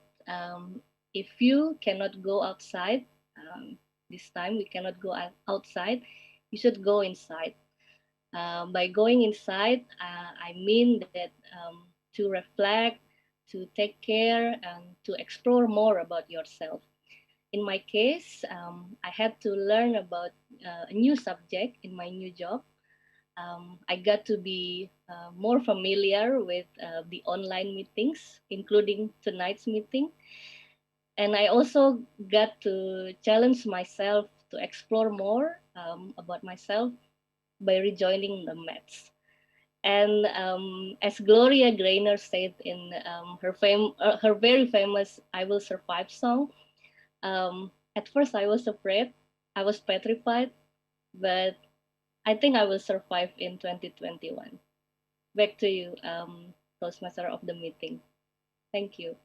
if you cannot go outside, this time we cannot go outside, you should go inside. By going inside, I mean that to reflect, to take care, and to explore more about yourself. In my case, I had to learn about a new subject in my new job. I got to be more familiar with the online meetings, including tonight's meeting. And I also got to challenge myself to explore more about myself by rejoining the Mets. And as Gloria Gaynor said in her very famous "I Will Survive" song, at first I was afraid, I was petrified, but I think I will survive in 2021. Back to you, Toastmaster of the meeting. Thank you.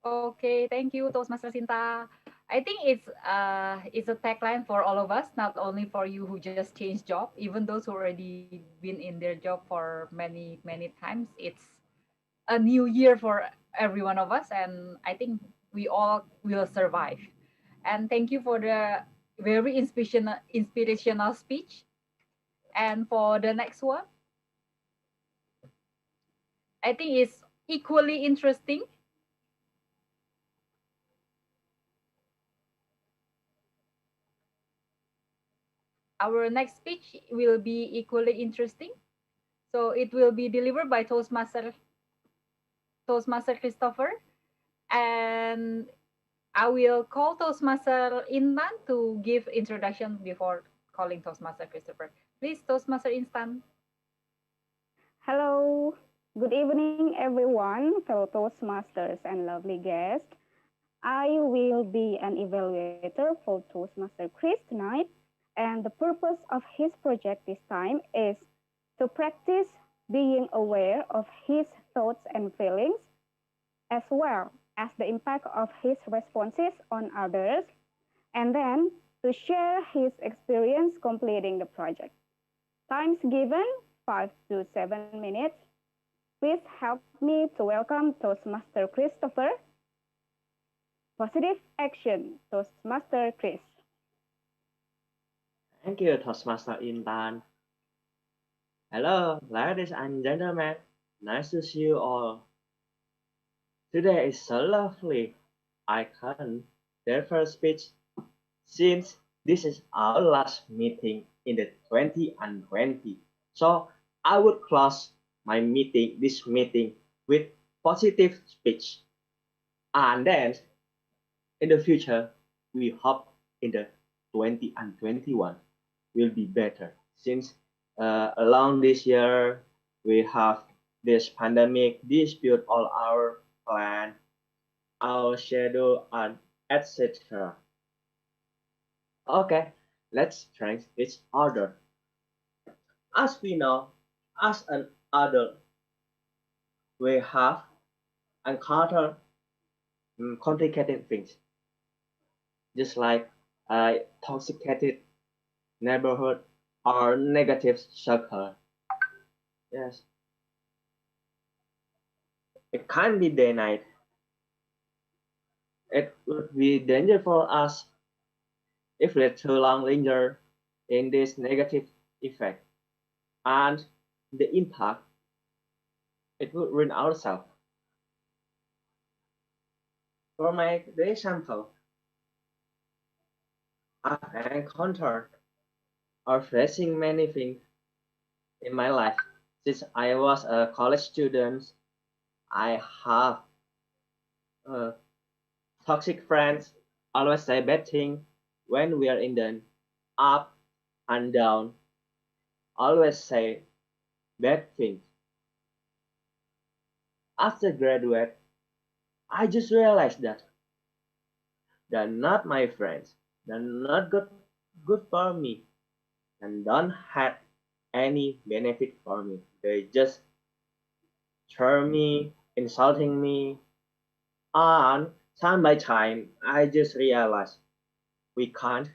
Okay, thank you, Toastmaster Sinta. I think it's a tagline for all of us, not only for you who just changed job, even those who already been in their job for many times. It's a new year for every one of us, and I think we all will survive. And thank you for the very inspirational speech. And for the next one, I think it's equally interesting. Our next speech will be equally interesting. So it will be delivered by Toastmaster Christopher, and I will call Toastmaster Intan to give introduction before calling Toastmaster Christopher. Please, Toastmaster Intan. Hello, good evening, everyone, fellow Toastmasters and lovely guests. I will be an evaluator for Toastmaster Chris tonight, and the purpose of his project this time is to practice being aware of his thoughts and feelings, as well as the impact of his responses on others, and then to share his experience completing the project. Times given 5 to 7 minutes. Please help me to welcome Toastmaster Christopher. Positive action, Toastmaster Chris. Thank you, Toastmaster Intan. Hello, ladies and gentlemen. Nice to see you all. Today is so lovely. I can therefore speech since this is our last meeting in the 2020. So I would close this meeting with positive speech. And then in the future, we hope in the 2021 will be better since along this year we have this pandemic dispute all our plan, our schedule, and etc. Okay, let's try each other. As we know, as an adult, we have encountered complicated things, just like a toxicated neighborhood or negative circle. Yes, it can't be denied. It would be dangerous for us if we too long linger in this negative effect, and the impact it would ruin ourselves. For my example, I've encountered or facing many things in my life. Since I was a college student, I have toxic friends, always say bad things when we are in the up and down, always say bad things. After graduate, I just realized that they're not my friends. They're not good for me and don't have any benefit for me. They just charm me, insulting me, and time by time I just realized we can't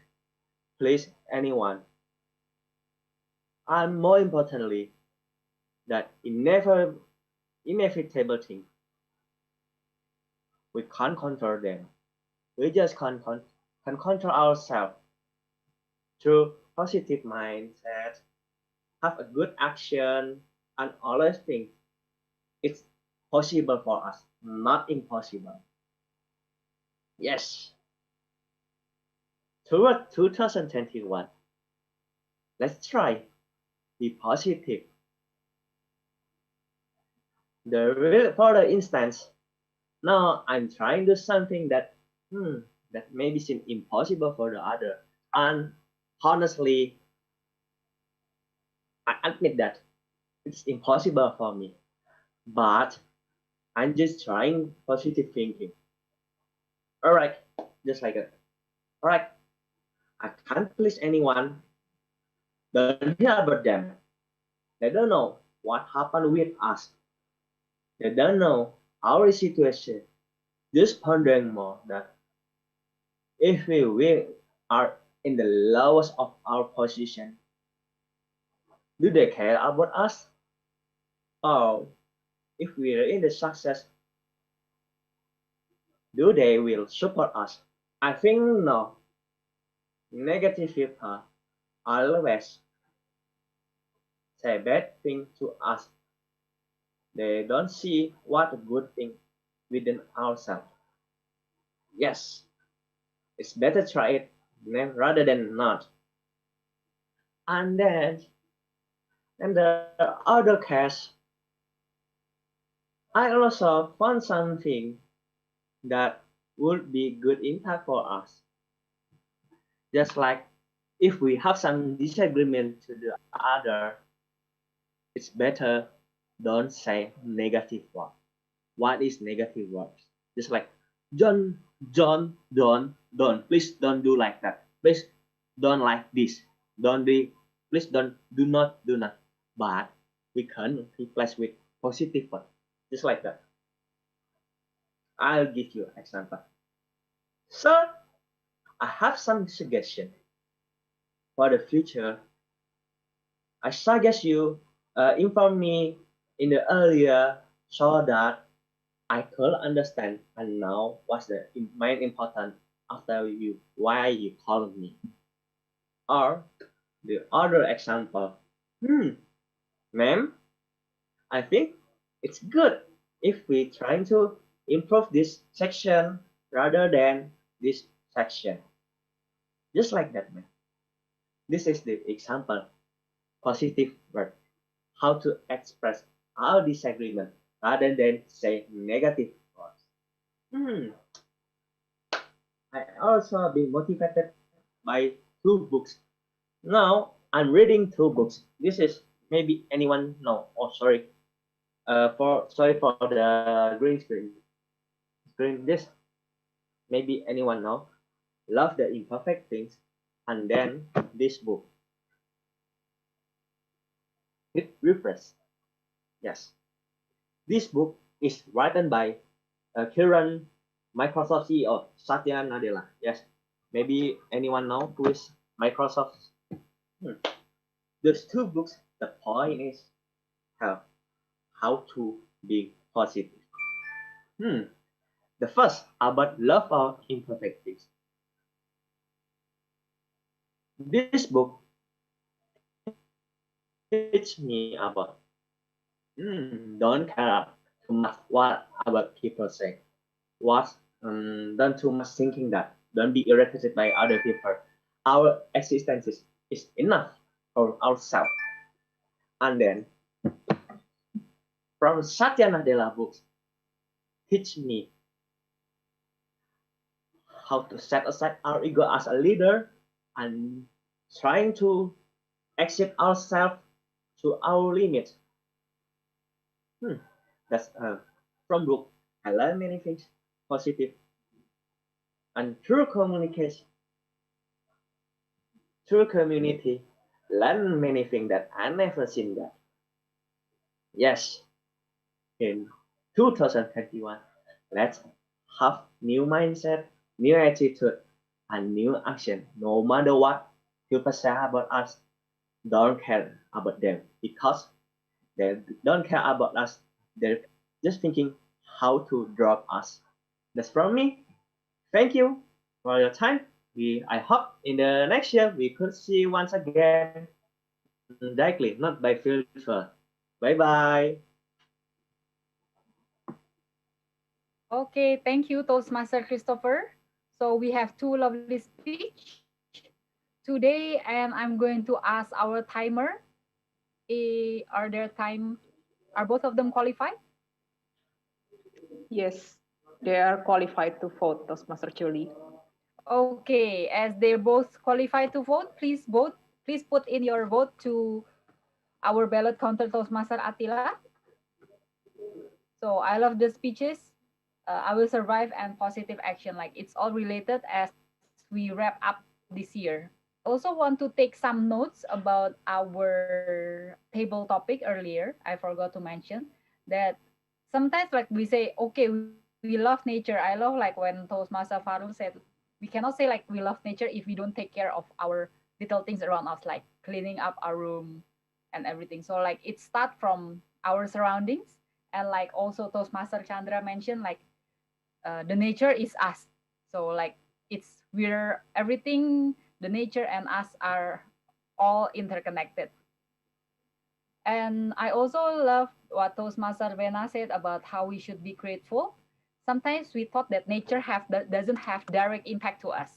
please anyone. And more importantly, that inevitable thing, we can't control them. We just can't control ourselves through positive mindset, have a good action, and always think it's possible for us, not impossible. Yes. Toward 2021, let's try be positive. For the instance, now I'm trying to do something that maybe seem impossible for the other, and honestly, I admit that it's impossible for me, but I'm just trying positive thinking. All right, just like it. All right, I can't please anyone. Don't hear about them. They don't know what happened with us. They don't know our situation. Just pondering more that if we are in the lowest of our position, do they care about us? Or if we are in the success, do they will support us? I think no. Negative people always say bad thing to us. They don't see what a good thing within ourselves. Yes, it's better try it rather than not. And then, in the other case, I also found something that would be good impact for us. Just like if we have some disagreement to the other, it's better don't say negative word. What is negative words? Just like don't, don't. Please don't do like that. Please don't like this. Don't be. Please don't. Do not. But we can replace with positive word, just like that. I'll give you an example. Sir, I have some suggestion for the future. I suggest you inform me in the earlier so that I could understand and know what's the main important after you why you called me. Or the other example, ma'am, I think it's good if we trying to improve this section rather than this section. Just like that, man. This is the example, positive word, how to express our disagreement rather than say negative words. I also been motivated by two books. Now I'm reading two books. This is maybe anyone know. Oh, sorry. Sorry for the green screen. This maybe anyone know. Love the Imperfect Things, and then this book. It refresh. Yes, this book is written by current Microsoft CEO Satya Nadella. Yes, maybe anyone know who is Microsoft? Those two books. The point is how to be positive. The first about love or imperfect things. This book teach me about don't care too much what other people say. Don't too much thinking that. Don't be irritated by other people. Our existence is enough for ourselves. And then from Satya Nadella books teach me how to set aside our ego as a leader and trying to exit ourselves to our limits. That's from book. I learned many things positive and through communication, through community, learn many things that I never seen that. Yes, in 2021, let's have new mindset, new attitude, and new action. No matter what people say about us, don't care about them because they don't care about us. They're just thinking how to drop us. That's from me. Thank you for your time. I hope in the next year we could see once again directly, not by virtual. Bye bye. Okay, thank you, Toastmaster Christopher. So we have two lovely speech today, and I'm going to ask our timer. Are both of them qualified? Yes, they are qualified to vote, Toastmaster Julie. Okay, as they're both qualified to vote, please vote. Please put in your vote to our ballot counter, Toastmaster Attila. So I love the speeches. I will survive and positive action. Like it's all related as we wrap up this year. Also want to take some notes about our table topic earlier. I forgot to mention that sometimes like we say, okay, we love nature. I love like when Toastmaster Farul said, we cannot say like we love nature if we don't take care of our little things around us, like cleaning up our room and everything. So like it starts from our surroundings, and like also Toastmaster Chandra mentioned, like the nature is us. So like we're everything, the nature and us are all interconnected. And I also love what Toastmaster Vena said about how we should be grateful. Sometimes we thought that nature doesn't have direct impact to us.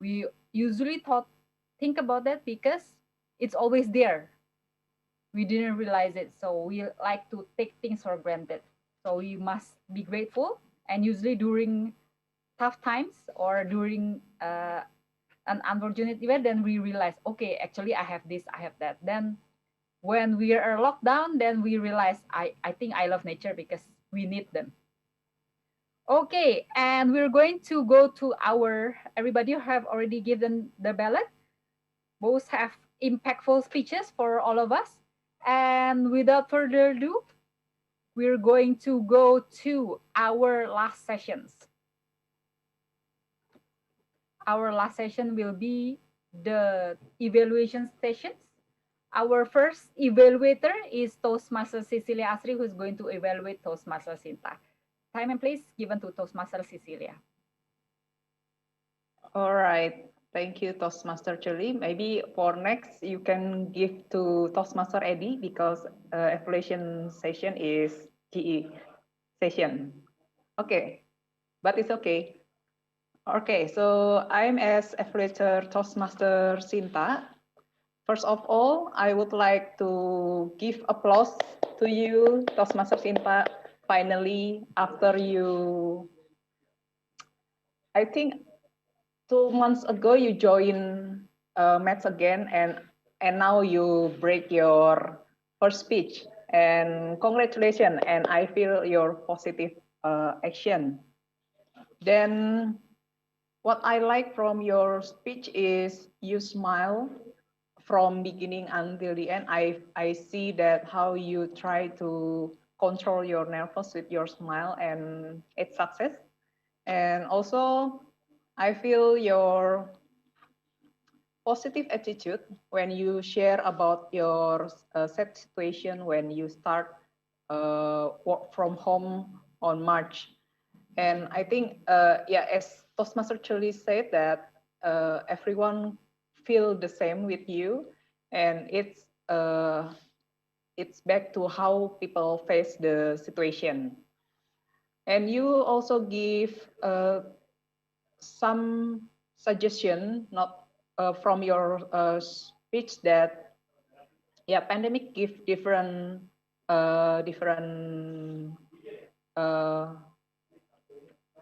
We usually think about that because it's always there. We didn't realize it, so we like to take things for granted. So we must be grateful, and usually during tough times or during an unfortunate event, then we realize, okay, actually I have this, I have that. Then when we are locked down, then we realize I think I love nature because we need them. Okay, and we're going to go to everybody have already given the ballot. Both have impactful speeches for all of us. And without further ado, we're going to go to our last sessions. Our last session will be the evaluation sessions. Our first evaluator is Toastmaster Cecilia Asri, who is going to evaluate Toastmaster Sinta. Time and place given to Toastmaster Cecilia. All right. Thank you, Toastmaster Julie. Maybe for next, you can give to Toastmaster Eddie because evaluation session is GE session. Okay, but it's okay. Okay, so I'm as evaluator Toastmaster Sinta. First of all, I would like to give applause to you, Toastmaster Sinta. Finally, after you, I think 2 months ago you joined Maths again, and now you break your first speech. And congratulations, and I feel your positive action. Then what I like from your speech is you smile from beginning until the end. I see that how you try to control your nervous with your smile, and it's success. And also I feel your positive attitude when you share about your sad situation when you start work from home on March. And I think, yeah, as Toastmaster Charlie said, that everyone feel the same with you, and it's back to how people face the situation. And you also give some suggestion, not from your speech, that yeah, pandemic give different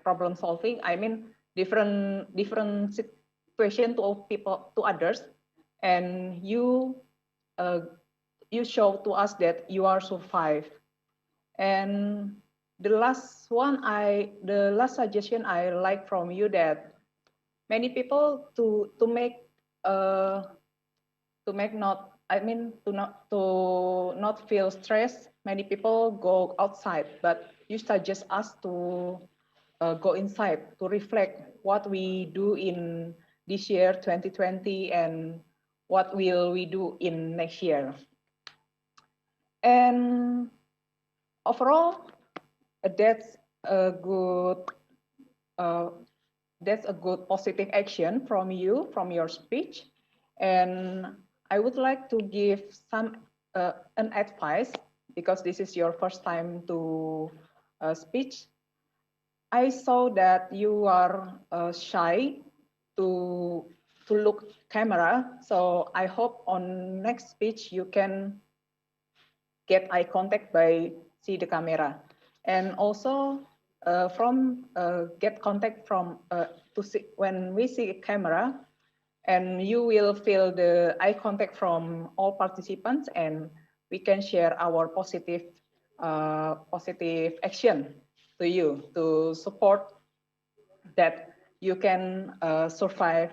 problem solving. I mean, different situation to all people, to others, and you show to us that you are survive. And the last suggestion I like from you, that many people to make not, I mean, to not feel stressed. Many people go outside, but you suggest us to go inside to reflect what we do in this year 2020 and what will we do in next year. And overall, that's a good positive action from you, from your speech. And I would like to give some an advice, because this is your first time to speech. I saw that you are shy to look camera, so I hope on next speech you can get eye contact by see the camera, and also get contact from to see when we see a camera, and you will feel the eye contact from all participants, and we can share our positive action to you to support that you can survive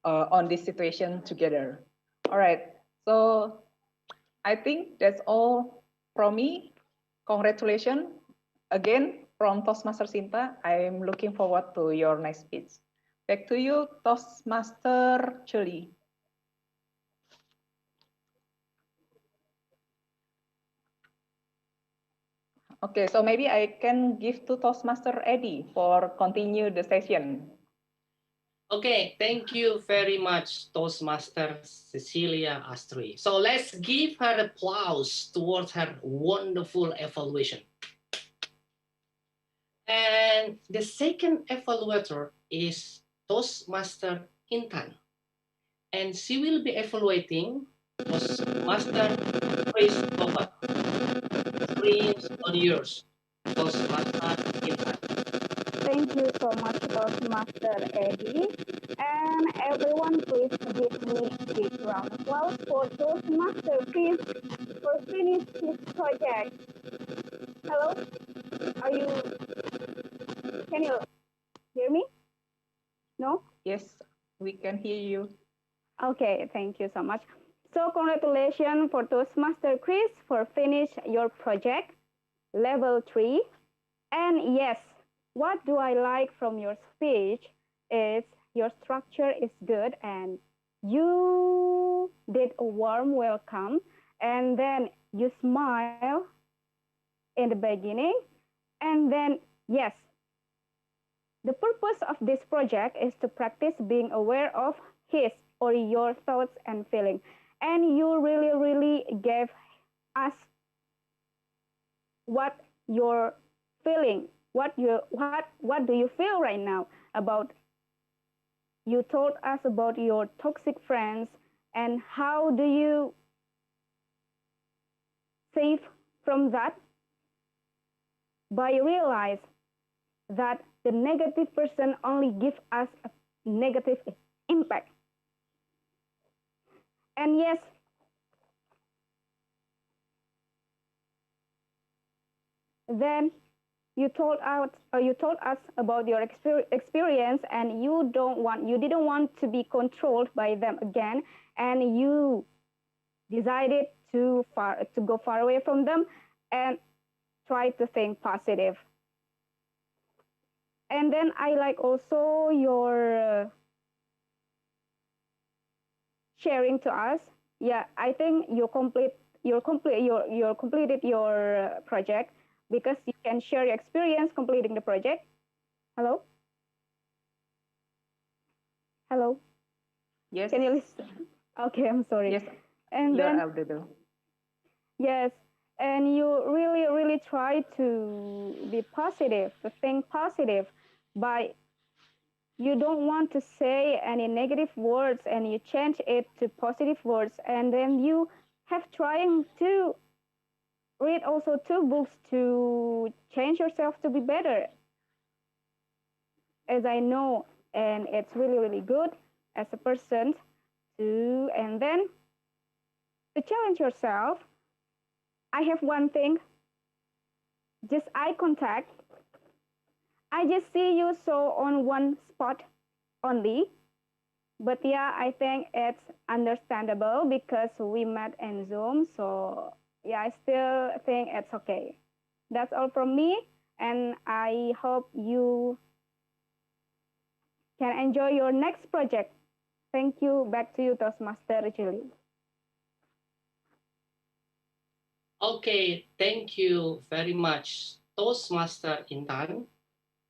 on this situation together. All right, so I think that's all from me. Congratulations again from Toastmaster Sinta. I'm looking forward to your next speech. Back to you, Toastmaster Julie. Okay, so maybe I can give to Toastmaster Eddie for continue the session. Okay, thank you very much, Toastmaster Cecilia Astri. So let's give her applause towards her wonderful evaluation. And the second evaluator is Toastmaster Intan. And she will be evaluating Toastmaster Christopher. Screens on yours, Toastmaster Intan. Thank you so much, Toastmaster Eddie. And everyone, please give me a big round of applause for Toastmaster Chris for finish his project. Hello? Can you hear me? No? Yes, we can hear you. Okay, thank you so much. So congratulations for Toastmaster Chris for finish your project. level 3. And yes, what do I like from your speech is your structure is good and you did a warm welcome and then you smile in the beginning and then yes, the purpose of this project is to practice being aware of his or your thoughts and feelings. And you really gave us what you're feeling, what do you feel right now about, you told us about your toxic friends and how do you save from that by realize that the negative person only give us a negative impact. And yes, then you told us about your experience and you didn't want to be controlled by them again and you decided to go far away from them and try to think positive. And then I like also your sharing to us. Yeah, I think you completed your project because you can share your experience completing the project. Hello? Hello? Yes. Can you listen? Okay, I'm sorry. Yes, And you're then audible. yes, and you really try to be positive, to think positive by you don't want to say any negative words and you change it to positive words and then you have trying to read also 2 books to change yourself to be better as I know and it's really good as a person to and then to challenge yourself. I have one thing, just eye contact. I just see you so on one spot only. But yeah, I think it's understandable because we met in Zoom. So yeah, I still think it's okay. That's all from me. And I hope you can enjoy your next project. Thank you. Back to you, Toastmaster Julie. Okay, thank you very much, Toastmaster Intan.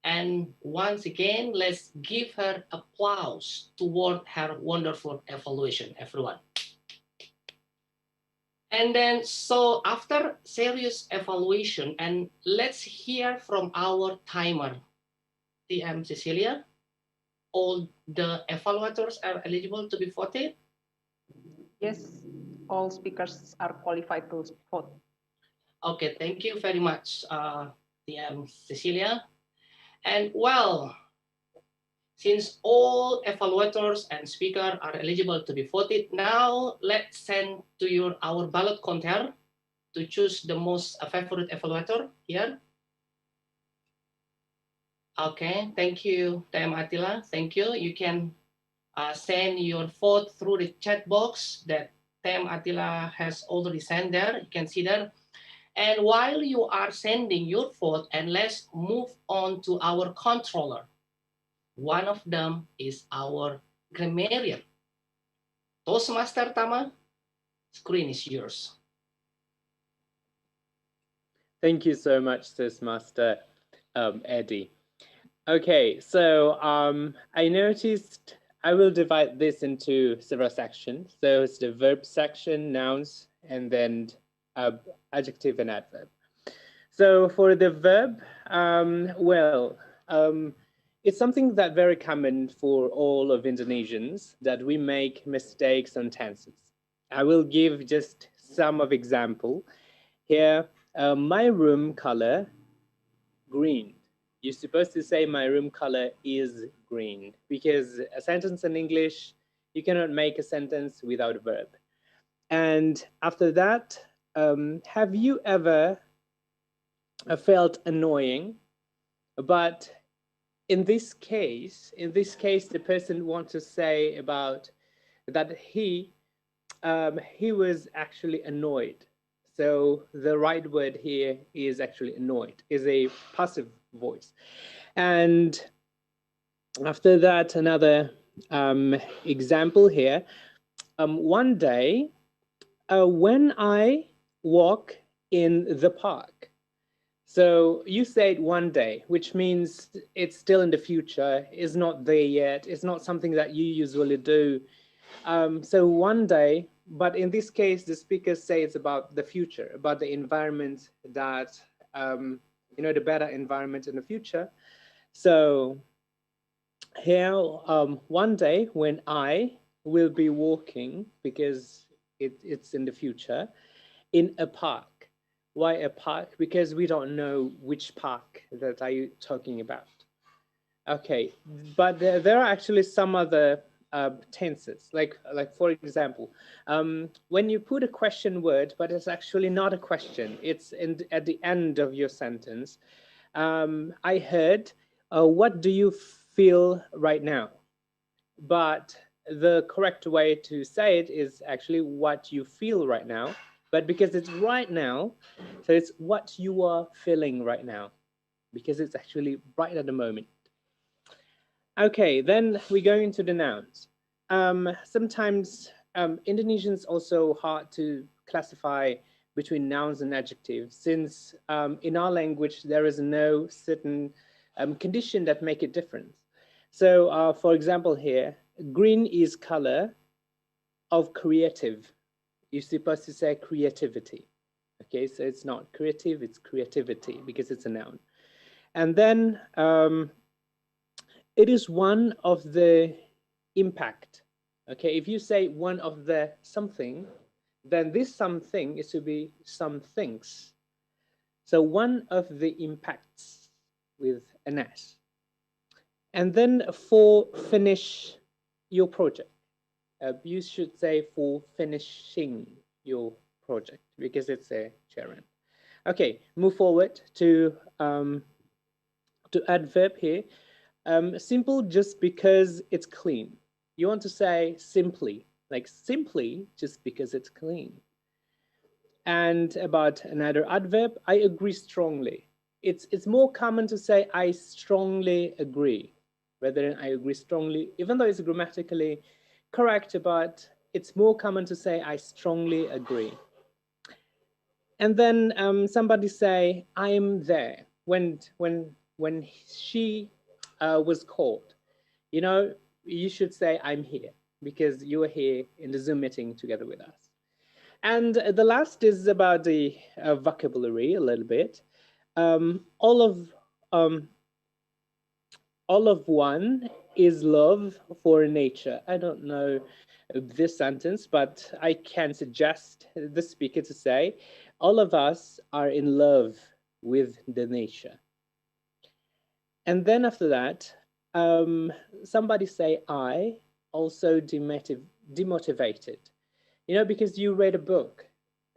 And once again, let's give her applause toward her wonderful evaluation, everyone. And then, so after serious evaluation, and let's hear from our timer, TM Cecilia. All the evaluators are eligible to be voted? Yes, all speakers are qualified to vote. Okay, thank you very much, TM Cecilia. And well, since all evaluators and speakers are eligible to be voted, now let's send to our ballot counter to choose the most favorite evaluator here. Okay, thank you, TM Attila. Thank you. You can send your vote through the chat box that TM Attila has already sent there. You can see there. And while you are sending your vote, and let's move on to our controller. One of them is our grammarian. Toastmaster Tama, screen is yours. Thank you so much, Toastmaster Eddie. Okay, so I noticed I will divide this into several sections. So it's the verb section, nouns, and then adjective and adverb. So for the verb, it's something that very common for all of Indonesians that we make mistakes on tenses. I will give just some of example. Here, my room color, green. You're supposed to say my room color is green because a sentence in English, you cannot make a sentence without a verb. And after that, have you ever felt annoying, but in this case, the person wants to say about that he was actually annoyed. So the right word here is actually annoyed, is a passive voice. And after that, another example here. One day, when I walk in the park. So you said one day, which means it's still in the future, is not there yet. It's not something that you usually do. So one day, but in this case, the speakers say it's about the future, about the environment that, the better environment in the future. So here, one day when I will be walking, because it's in the future, in a park. Why a park? Because we don't know which park that are you talking about. Okay, but there are actually some other tenses, like for example, when you put a question word, but it's actually not a question. It's at the end of your sentence. I heard, what do you feel right now? But the correct way to say it is actually what you feel right now. But because it's right now, so it's what you are feeling right now, because it's actually right at the moment. Okay, then we go into the nouns. Sometimes Indonesian's also hard to classify between nouns and adjectives, since in our language there is no certain condition that make it different. So for example here, green is color of creative. You're supposed to say creativity. Okay, so it's not creative, it's creativity because it's a noun. And then it is one of the impact. Okay, if you say one of the something, then this something is to be some things. So one of the impacts with an S. And then for finish your project, you should say for finishing your project because it's a gerund. Okay, move forward to adverb here. Simple just because it's clean. You want to say simply, like simply just because it's clean. And about another adverb, I agree strongly. It's more common to say I strongly agree rather than I agree strongly, even though it's grammatically correct, but it's more common to say I strongly agree. And then somebody say I am there when she was called. You should say I'm here because you are here in the Zoom meeting together with us. And the last is about the vocabulary a little bit. All of one is love for nature. I don't know this sentence, but I can suggest the speaker to say, all of us are in love with the nature. And then after that, somebody say, I also demotivated. Because you read a book.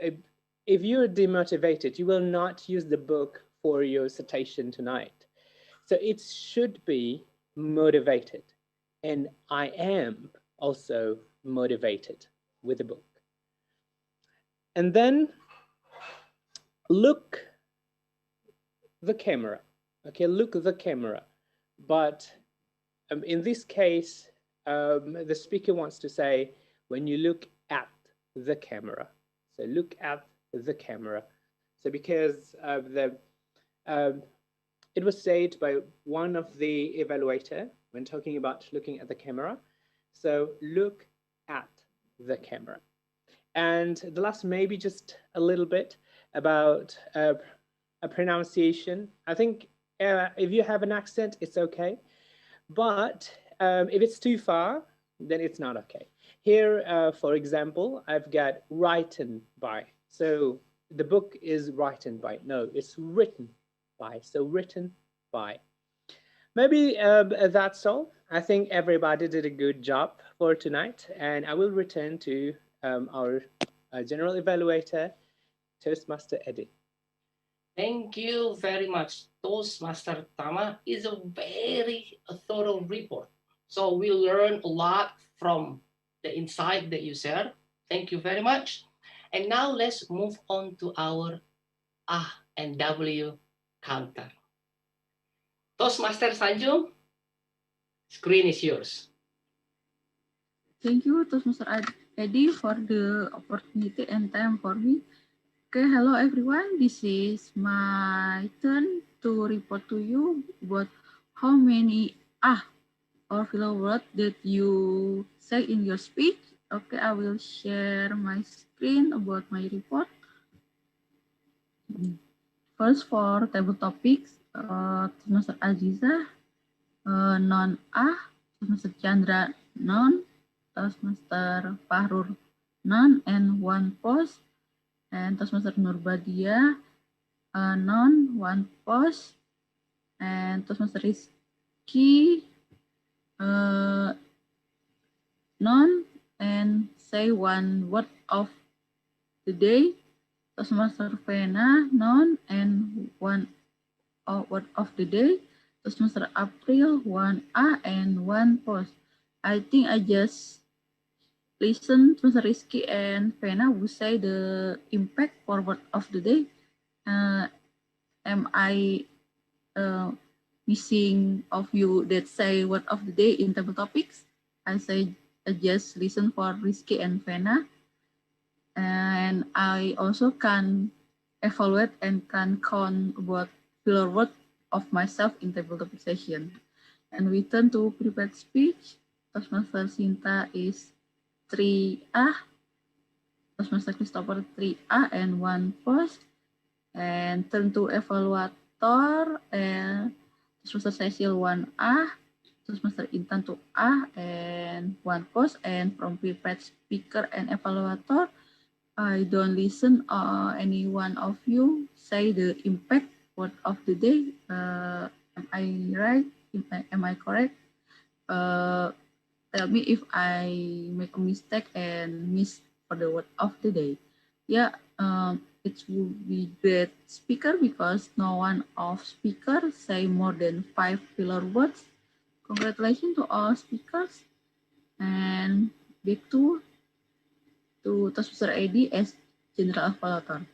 If you're demotivated, you will not use the book for your citation tonight. So it should be motivated. And I am also motivated with the book. And then look the camera. Okay, look the camera. But in this case, the speaker wants to say, when you look at the camera. So look at the camera. So because it was said by one of the evaluator when talking about looking at the camera. So look at the camera. And the last maybe just a little bit about a pronunciation. I think if you have an accent, it's okay. But if it's too far, then it's not okay. Here, for example, I've got written by. So the book is written by. No, it's written by. So written by. Maybe that's all. I think everybody did a good job for tonight. And I will return to our general evaluator, Toastmaster Eddie. Thank you very much. Toastmaster Tama is a very thorough report. So we learned a lot from the insight that you shared. Thank you very much. And now let's move on to our and W counter. Toastmaster Sanjung, screen is yours. Thank you, Toastmaster Eddie, for the opportunity and time for me. Okay, hello everyone. This is my turn to report to you about how many or filler word that you say in your speech. Okay, I will share my screen about my report. First, for table topics, Toastmaster Aziza, Toastmaster Chandra, Toastmaster Fahrur, and one post. And Toastmaster Nurbadia, one post. And Toastmaster Rizky, and say one word of the day. Toastmaster Vena, and one word of the day. Toastmaster April, one and one post. I think I just listen to Mr. Rizky and Vena who say the impact for word of the day. Am I missing of you that say word of the day in table topics? I say I just listen for Rizky and Vena. And I also can evaluate and can count about filler word of myself in table topic session. And we turn to prepared speech. Toastmaster Sinta is 3A. Toastmaster Christopher 3A and one post. And turn to evaluator and Toastmaster Cecil 1A. Toastmaster Intan 2A and one post. And from prepared speaker and evaluator, I don't listen any one of you say the impact word of the day. Am I right? Am I correct? Tell me if I make a mistake and miss for the word of the day. Yeah, it will be great speaker because no one of speaker say more than 5 filler words. Congratulations to all speakers. And back to Toastmaster ID as General Evaluator.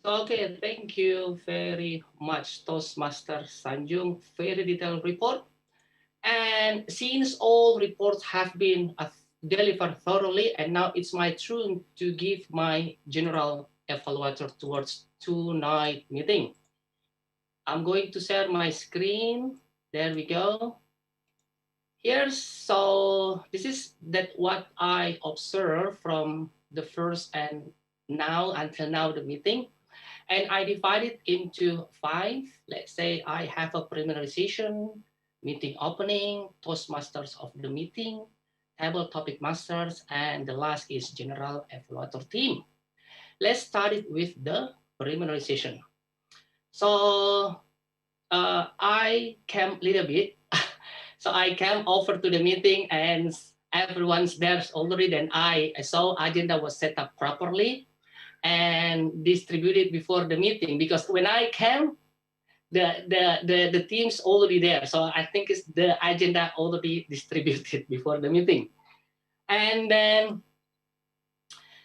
Okay, thank you very much, Toastmaster Sanjung. Very detailed report. And since all reports have been delivered thoroughly, and now it's my turn to give my general evaluator towards tonight meeting. I'm going to share my screen. There we go. This is what I observed from the first and now until now the meeting. And I divide it into 5. Let's say I have a preliminary session, meeting opening, Toastmasters of the meeting, table topic masters, and the last is general evaluator team. Let's start it with the preliminary session. So I came a little bit. So I came over to the meeting and everyone's there already. Then I saw agenda was set up properly and distributed before the meeting, because when I came, the team's already there. So I think it's the agenda already distributed before the meeting. And then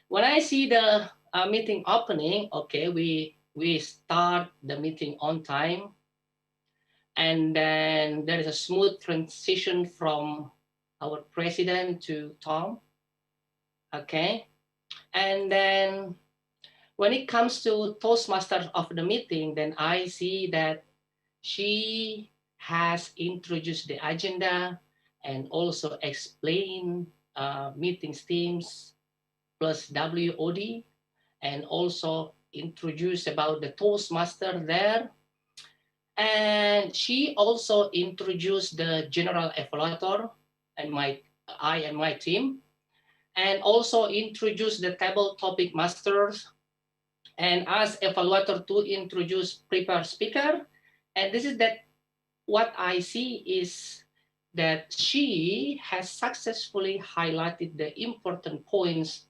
when I see the meeting opening, okay, we start the meeting on time. And then there is a smooth transition from our president to Tom. Okay. And then when it comes to Toastmasters of the meeting, then I see that she has introduced the agenda and also explained meeting themes plus WOD, and also introduced about the Toastmaster there. And she also introduced the general evaluator and I and my team, and also introduced the table topic masters, and asked evaluator to introduce prepared speaker. And this is what I see is that she has successfully highlighted the important points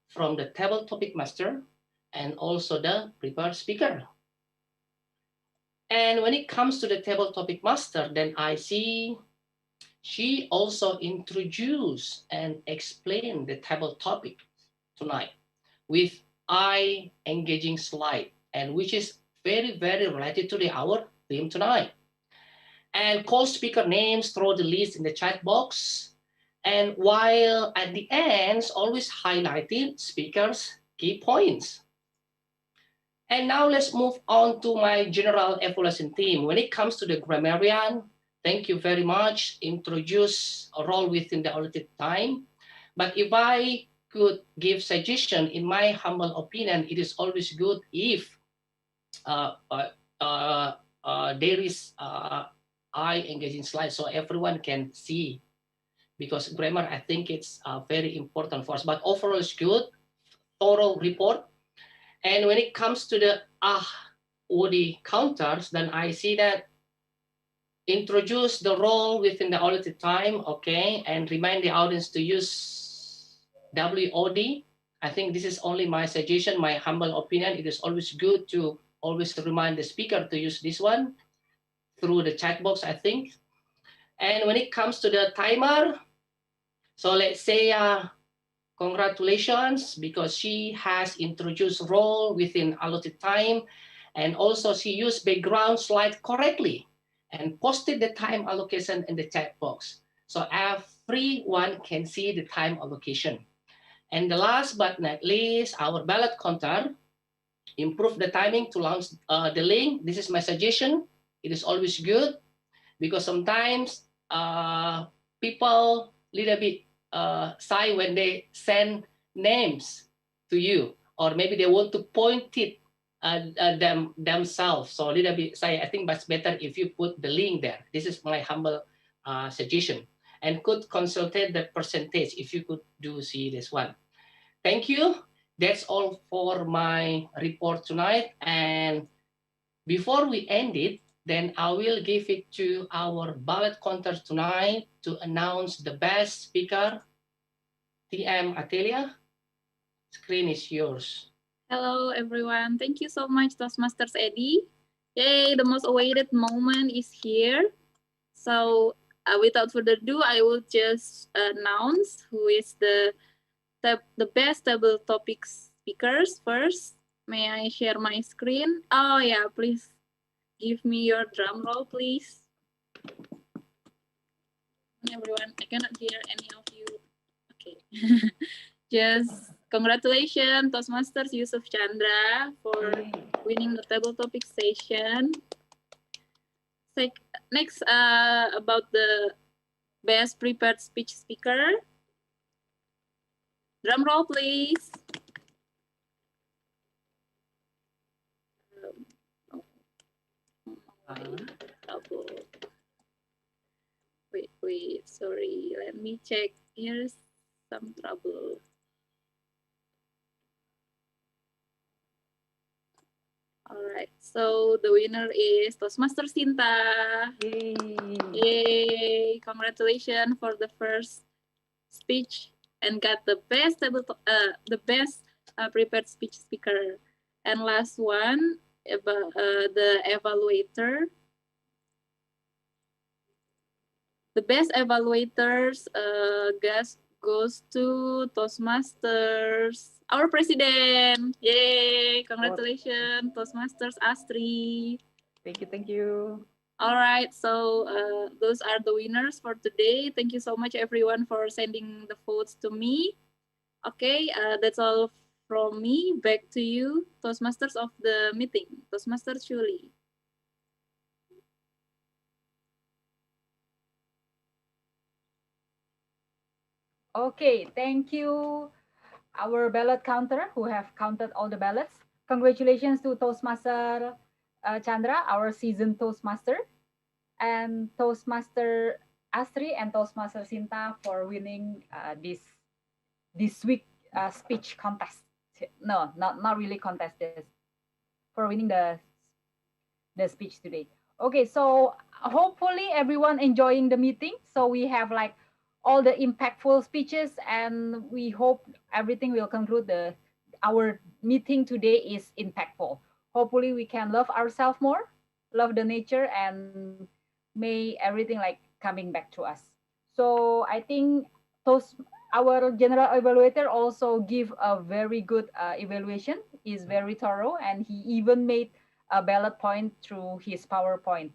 from the table topic master and also the prepared speaker. And when it comes to the table topic master, then I see she also introduced and explained the table topic tonight. with eye-engaging slide, and which is very, very related to our theme tonight. And call speaker names, throw the list in the chat box. And while at the end, always highlighting speakers' key points. And now let's move on to my general evaluation theme. When it comes to the grammarian, thank you very much. Introduce a role within the allotted time. But if I could give suggestion, in my humble opinion, it is always good if there is eye-engaging slide so everyone can see, because grammar, I think it's very important for us. But overall, it's good, thorough report. And when it comes to the OD counters, then I see that introduce the role within the allotted time, okay, and remind the audience to use WOD. I think this is only my suggestion, my humble opinion. It is always good to always remind the speaker to use this one through the chat box, I think. And when it comes to the timer, so let's say congratulations, because she has introduced role within allotted time, and also she used background slide correctly and posted the time allocation in the chat box. So everyone can see the time allocation. And the last but not least, our ballot counter, improve the timing to launch the link. This is my suggestion. It is always good because sometimes people little bit shy when they send names to you, or maybe they want to point it themselves. So a little bit shy. I think it's better if you put the link there. This is my humble suggestion, and could consult the percentage if you could do see this one. Thank you. That's all for my report tonight. And before we end it, then I will give it to our ballot counters tonight to announce the best speaker. TM Atelia, screen is yours. Hello, everyone. Thank you so much, Toastmasters Eddie. Yay, the most awaited moment is here. So without further ado, I will just announce who is the best table topics speakers first. May I share my screen? Oh yeah, please give me your drum roll, please. Everyone, I cannot hear any of you. Okay. Just congratulations, Toastmasters Yusuf Chandra, for winning the table topic session. Next, about the best prepared speech speaker. Drum roll, please. Wait, sorry. Let me check. Here's some trouble. All right, so the winner is Toastmaster Sinta. Yay! Yay! Congratulations for the first speech and got the best prepared speech speaker. And last one, the evaluator. The best evaluators goes to Toastmasters, our president. Yay! Congratulations, Toastmasters Astri. Thank you. All right, so those are the winners for today. Thank you so much, everyone, for sending the votes to me. Okay, that's all from me. Back to you, Toastmasters of the meeting. Toastmaster Chuli. Okay, thank you, our ballot counter who have counted all the ballots. Congratulations to Toastmaster Chandra, our seasoned Toastmaster, and Toastmaster Astri and Toastmaster Sinta for winning this week speech contest. No, not really contest. This for winning the speech today. Okay, so hopefully everyone enjoying the meeting. So we have like all the impactful speeches, and we hope everything will conclude our meeting today is impactful. Hopefully we can love ourselves more, love the nature, and may everything like coming back to us. So I think our general evaluator also give a very good evaluation. Is very thorough, and he even made a ballot point through his PowerPoint.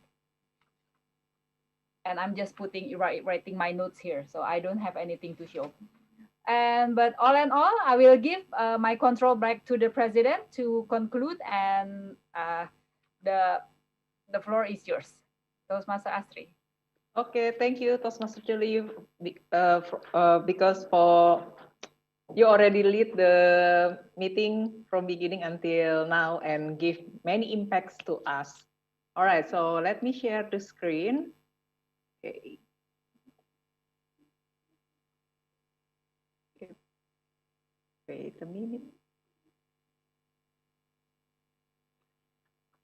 And I'm just writing my notes here, so I don't have anything to show. But all in all, I will give my control back to the president to conclude, and the floor is yours, Toastmaster Astri. Okay, thank you, Toastmaster Julie, because for you already lead the meeting from beginning until now and give many impacts to us. All right, so let me share the screen. Okay. Okay. Wait a minute.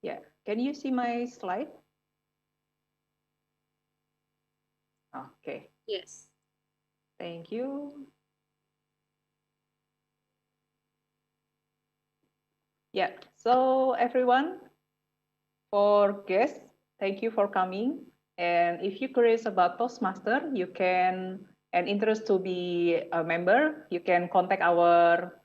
Yeah, can you see my slide? Okay. Yes. Thank you. Yeah, so everyone, for guests, thank you for coming. And if you're curious about Toastmaster, you can, and interest to be a member, you can contact our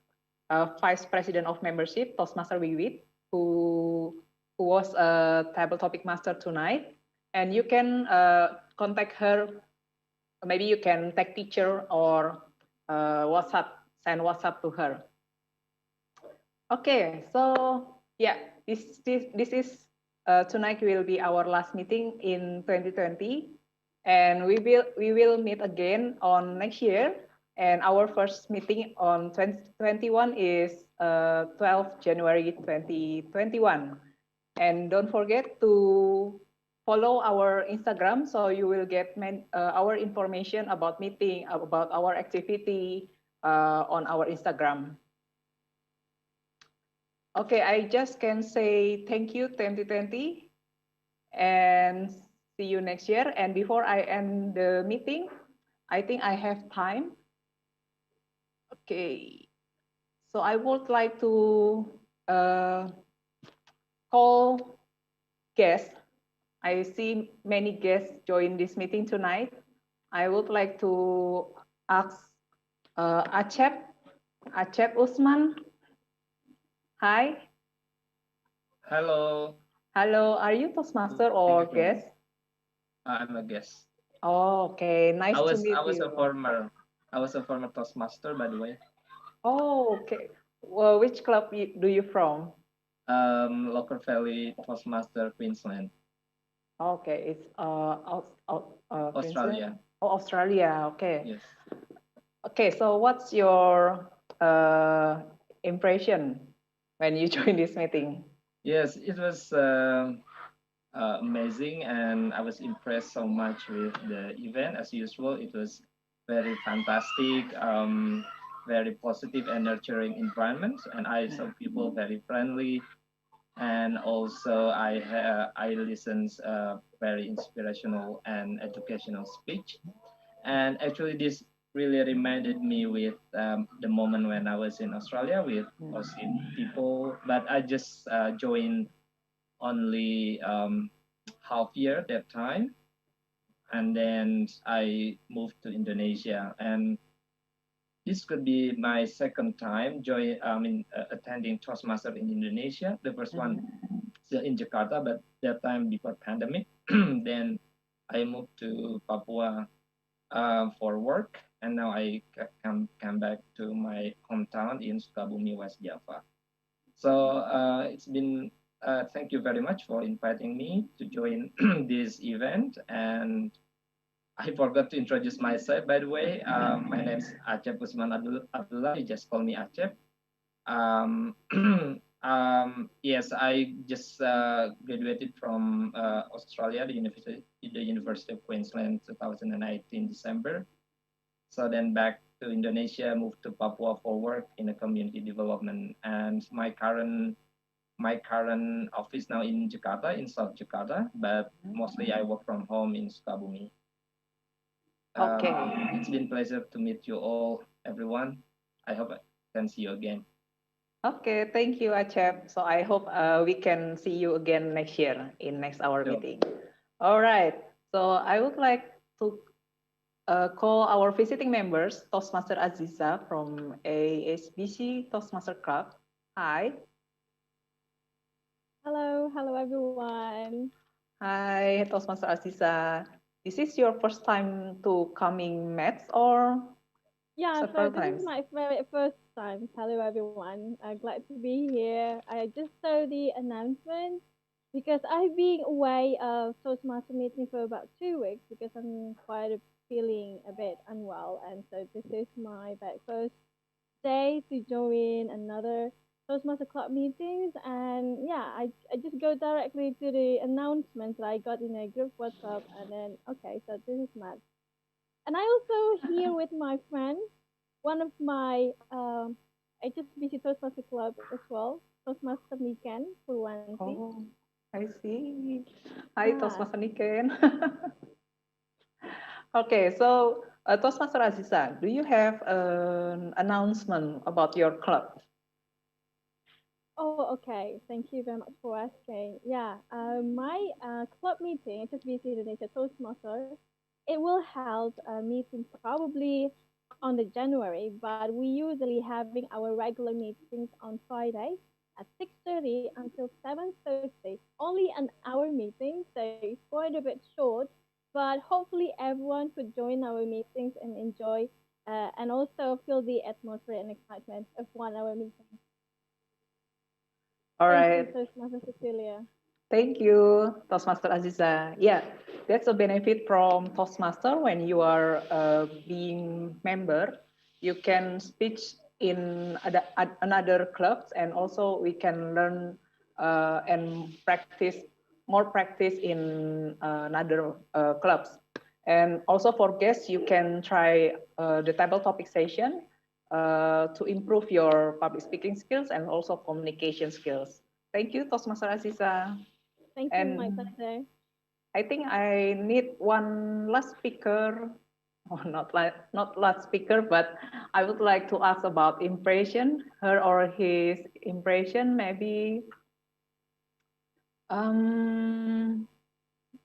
Vice President of Membership, Toastmaster Wiwit, who was a table topic master tonight. And you can contact her. Maybe you can take picture or send WhatsApp to her. Okay, so yeah, this is tonight will be our last meeting in 2020, and we will meet again on next year. And our first meeting on 2021 is 12 January 2021. And don't forget to follow our Instagram, so you will get our information about meeting, about our activity on our Instagram. Okay, I just can say thank you 2020 and see you next year. And before I end the meeting, I think I have time. Okay, so I would like to call guests. I see many guests join this meeting tonight. I would like to ask Acep Usman. Hi. Hello. Hello. Are you Toastmaster or guest? I'm a guest. Oh, okay. Nice to meet you. I was a former Toastmaster, by the way. Oh, okay. Well, which club do you from? Lower Valley Toastmaster, Queensland. Okay, it's Australia. Oh, Australia. Okay. Yes. Okay, so what's your impression when you join this meeting? Yes, it was amazing, and I was impressed so much with the event. As usual, it was very fantastic, very positive and nurturing environment, and I saw people very friendly, and also I listened very inspirational and educational speech, and actually this really reminded me with the moment when I was in Australia with Aussie people, but I just joined only half year at that time, and then I moved to Indonesia, and this could be my second time attending Toastmaster in Indonesia. The first one still in Jakarta, but that time before pandemic. Then I moved to Papua for work, and now I come back to my hometown in Sukabumi, West Java. So it's been thank you very much for inviting me to join this event. And I forgot to introduce myself, by the way. My name is Acep Usman Abdullah. You just call me Acep. Yes, I just graduated from Australia, the University of Queensland, 2019 December. So then back to Indonesia, moved to Papua for work in a community development, and my current office now in Jakarta, in South Jakarta, but mostly I work from home in Sukabumi. Okay. It's been a pleasure to meet you all, everyone. I hope I can see you again. Okay, thank you, Acep. So I hope we can see you again next year in next hour meeting. All right. So I would like to call our visiting members, Toastmaster Aziza from ASBC Toastmaster Club. Hi. Hello everyone. Hi, Toastmaster Aziza. This is your first time to coming Mets or Yeah, so several this times? is my very first time. Hello everyone. Glad to be here. I just saw the announcement because I've been away of Toastmaster meeting for about 2 weeks because I'm quite feeling a bit unwell, and so this is my very first day to join another Toastmaster Club meetings. And yeah, I just go directly to the announcements that I got in a group WhatsApp, and then okay, so this is Matt. And I also here with my friend, one of my HSBC Toastmaster Club as well, Toastmaster Niken Purwanti. Oh, I see. Hi, Yeah. Toastmaster Niken. Okay, so Toastmaster Aziza, do you have an announcement about your club? Oh, okay. Thank you very much for asking. Yeah, my club meeting, HSBC Indonesia Toastmaster, it will held a meeting probably on the January, but we usually having our regular meetings on Friday at 6:30 until 7:30. Only an hour meeting, so it's quite a bit short, but hopefully everyone could join our meetings and enjoy and also feel the atmosphere and excitement of 1 hour meeting. All Thank right. you, Toastmaster Cecilia. Thank you, Toastmaster Aziza. Yeah, that's a benefit from Toastmaster when you are being member. You can speak in another clubs, and also we can learn and practice more practice in another clubs. And also for guests, you can try the table topic session to improve your public speaking skills and also communication skills. Thank you, Toastmaster Aziza. Thank you, my And pleasure. I think I need one last speaker, or not last speaker, but I would like to ask about impression, her or his impression, maybe.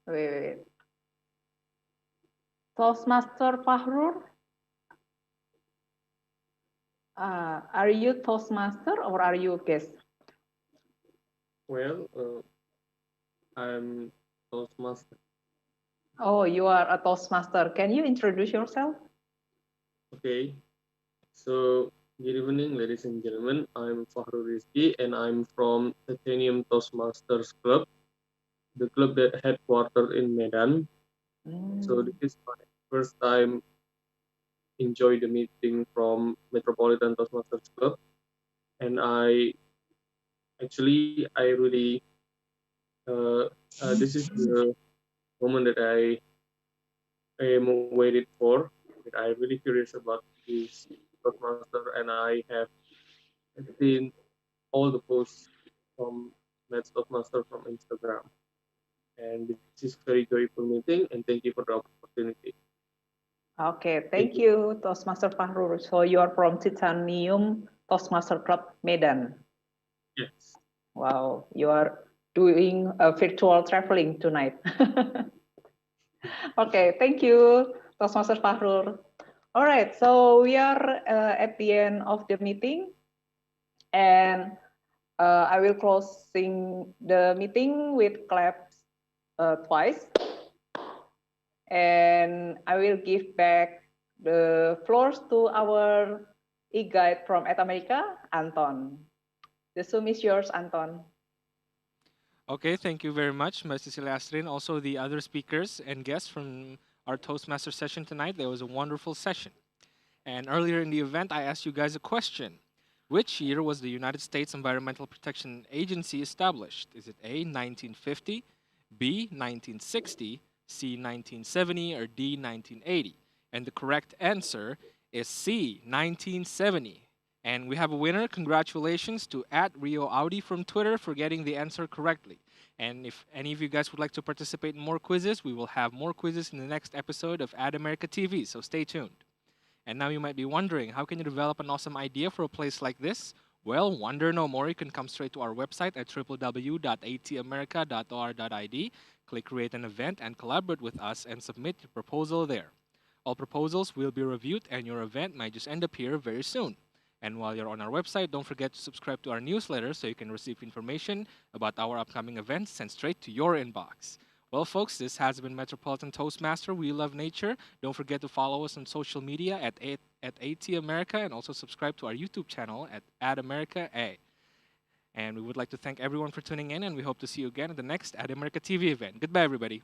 Wait. Toastmaster Fahrur, are you Toastmaster or are you a guest? Well, I'm Toastmaster. Oh, you are a Toastmaster. Can you introduce yourself? Okay. So, good evening, ladies and gentlemen. I'm Fahru Rizki, and I'm from Titanium Toastmasters Club, the club that headquartered in Medan. So, this is my first time enjoy the meeting from Metropolitan Toastmasters Club, and I really this is the moment that I am waited for. That I'm really curious about this Toastmaster, and I have seen all the posts from Let's Toastmaster from Instagram. And this is very joyful meeting, and thank you for the opportunity. Okay, thank you, Toastmaster Fahrur. So you are from Titanium Toastmaster Club Medan. Yes. Wow, you are doing a virtual traveling tonight. Okay, thank you, Toastmaster Fahrur. All right, so we are at the end of the meeting, and I will closing the meeting with claps twice, and I will give back the floors to our e-guide from at America, Anton. The Zoom is yours, Anton. Okay, thank you very much, Ms. Cecilia Astrin. Also, the other speakers and guests from our Toastmaster session tonight. There was a wonderful session. And earlier in the event, I asked you guys a question. Which year was the United States Environmental Protection Agency established? Is it A, 1950, B, 1960, C, 1970, or D, 1980? And the correct answer is C, 1970. And we have a winner. Congratulations to @RioAudi from Twitter for getting the answer correctly. And if any of you guys would like to participate in more quizzes, we will have more quizzes in the next episode of Ad America TV, so stay tuned. And now you might be wondering, how can you develop an awesome idea for a place like this? Well, wonder no more. You can come straight to our website at www.atamerica.or.id, click create an event, and collaborate with us and submit your proposal there. All proposals will be reviewed, and your event might just end up here very soon. And while you're on our website, don't forget to subscribe to our newsletter so you can receive information about our upcoming events sent straight to your inbox. Well, folks, this has been Metropolitan Toastmaster. We love nature. Don't forget to follow us on social media at AT America, and also subscribe to our YouTube channel at AdAmericaA. And we would like to thank everyone for tuning in, and we hope to see you again at the next Ad America TV event. Goodbye, everybody.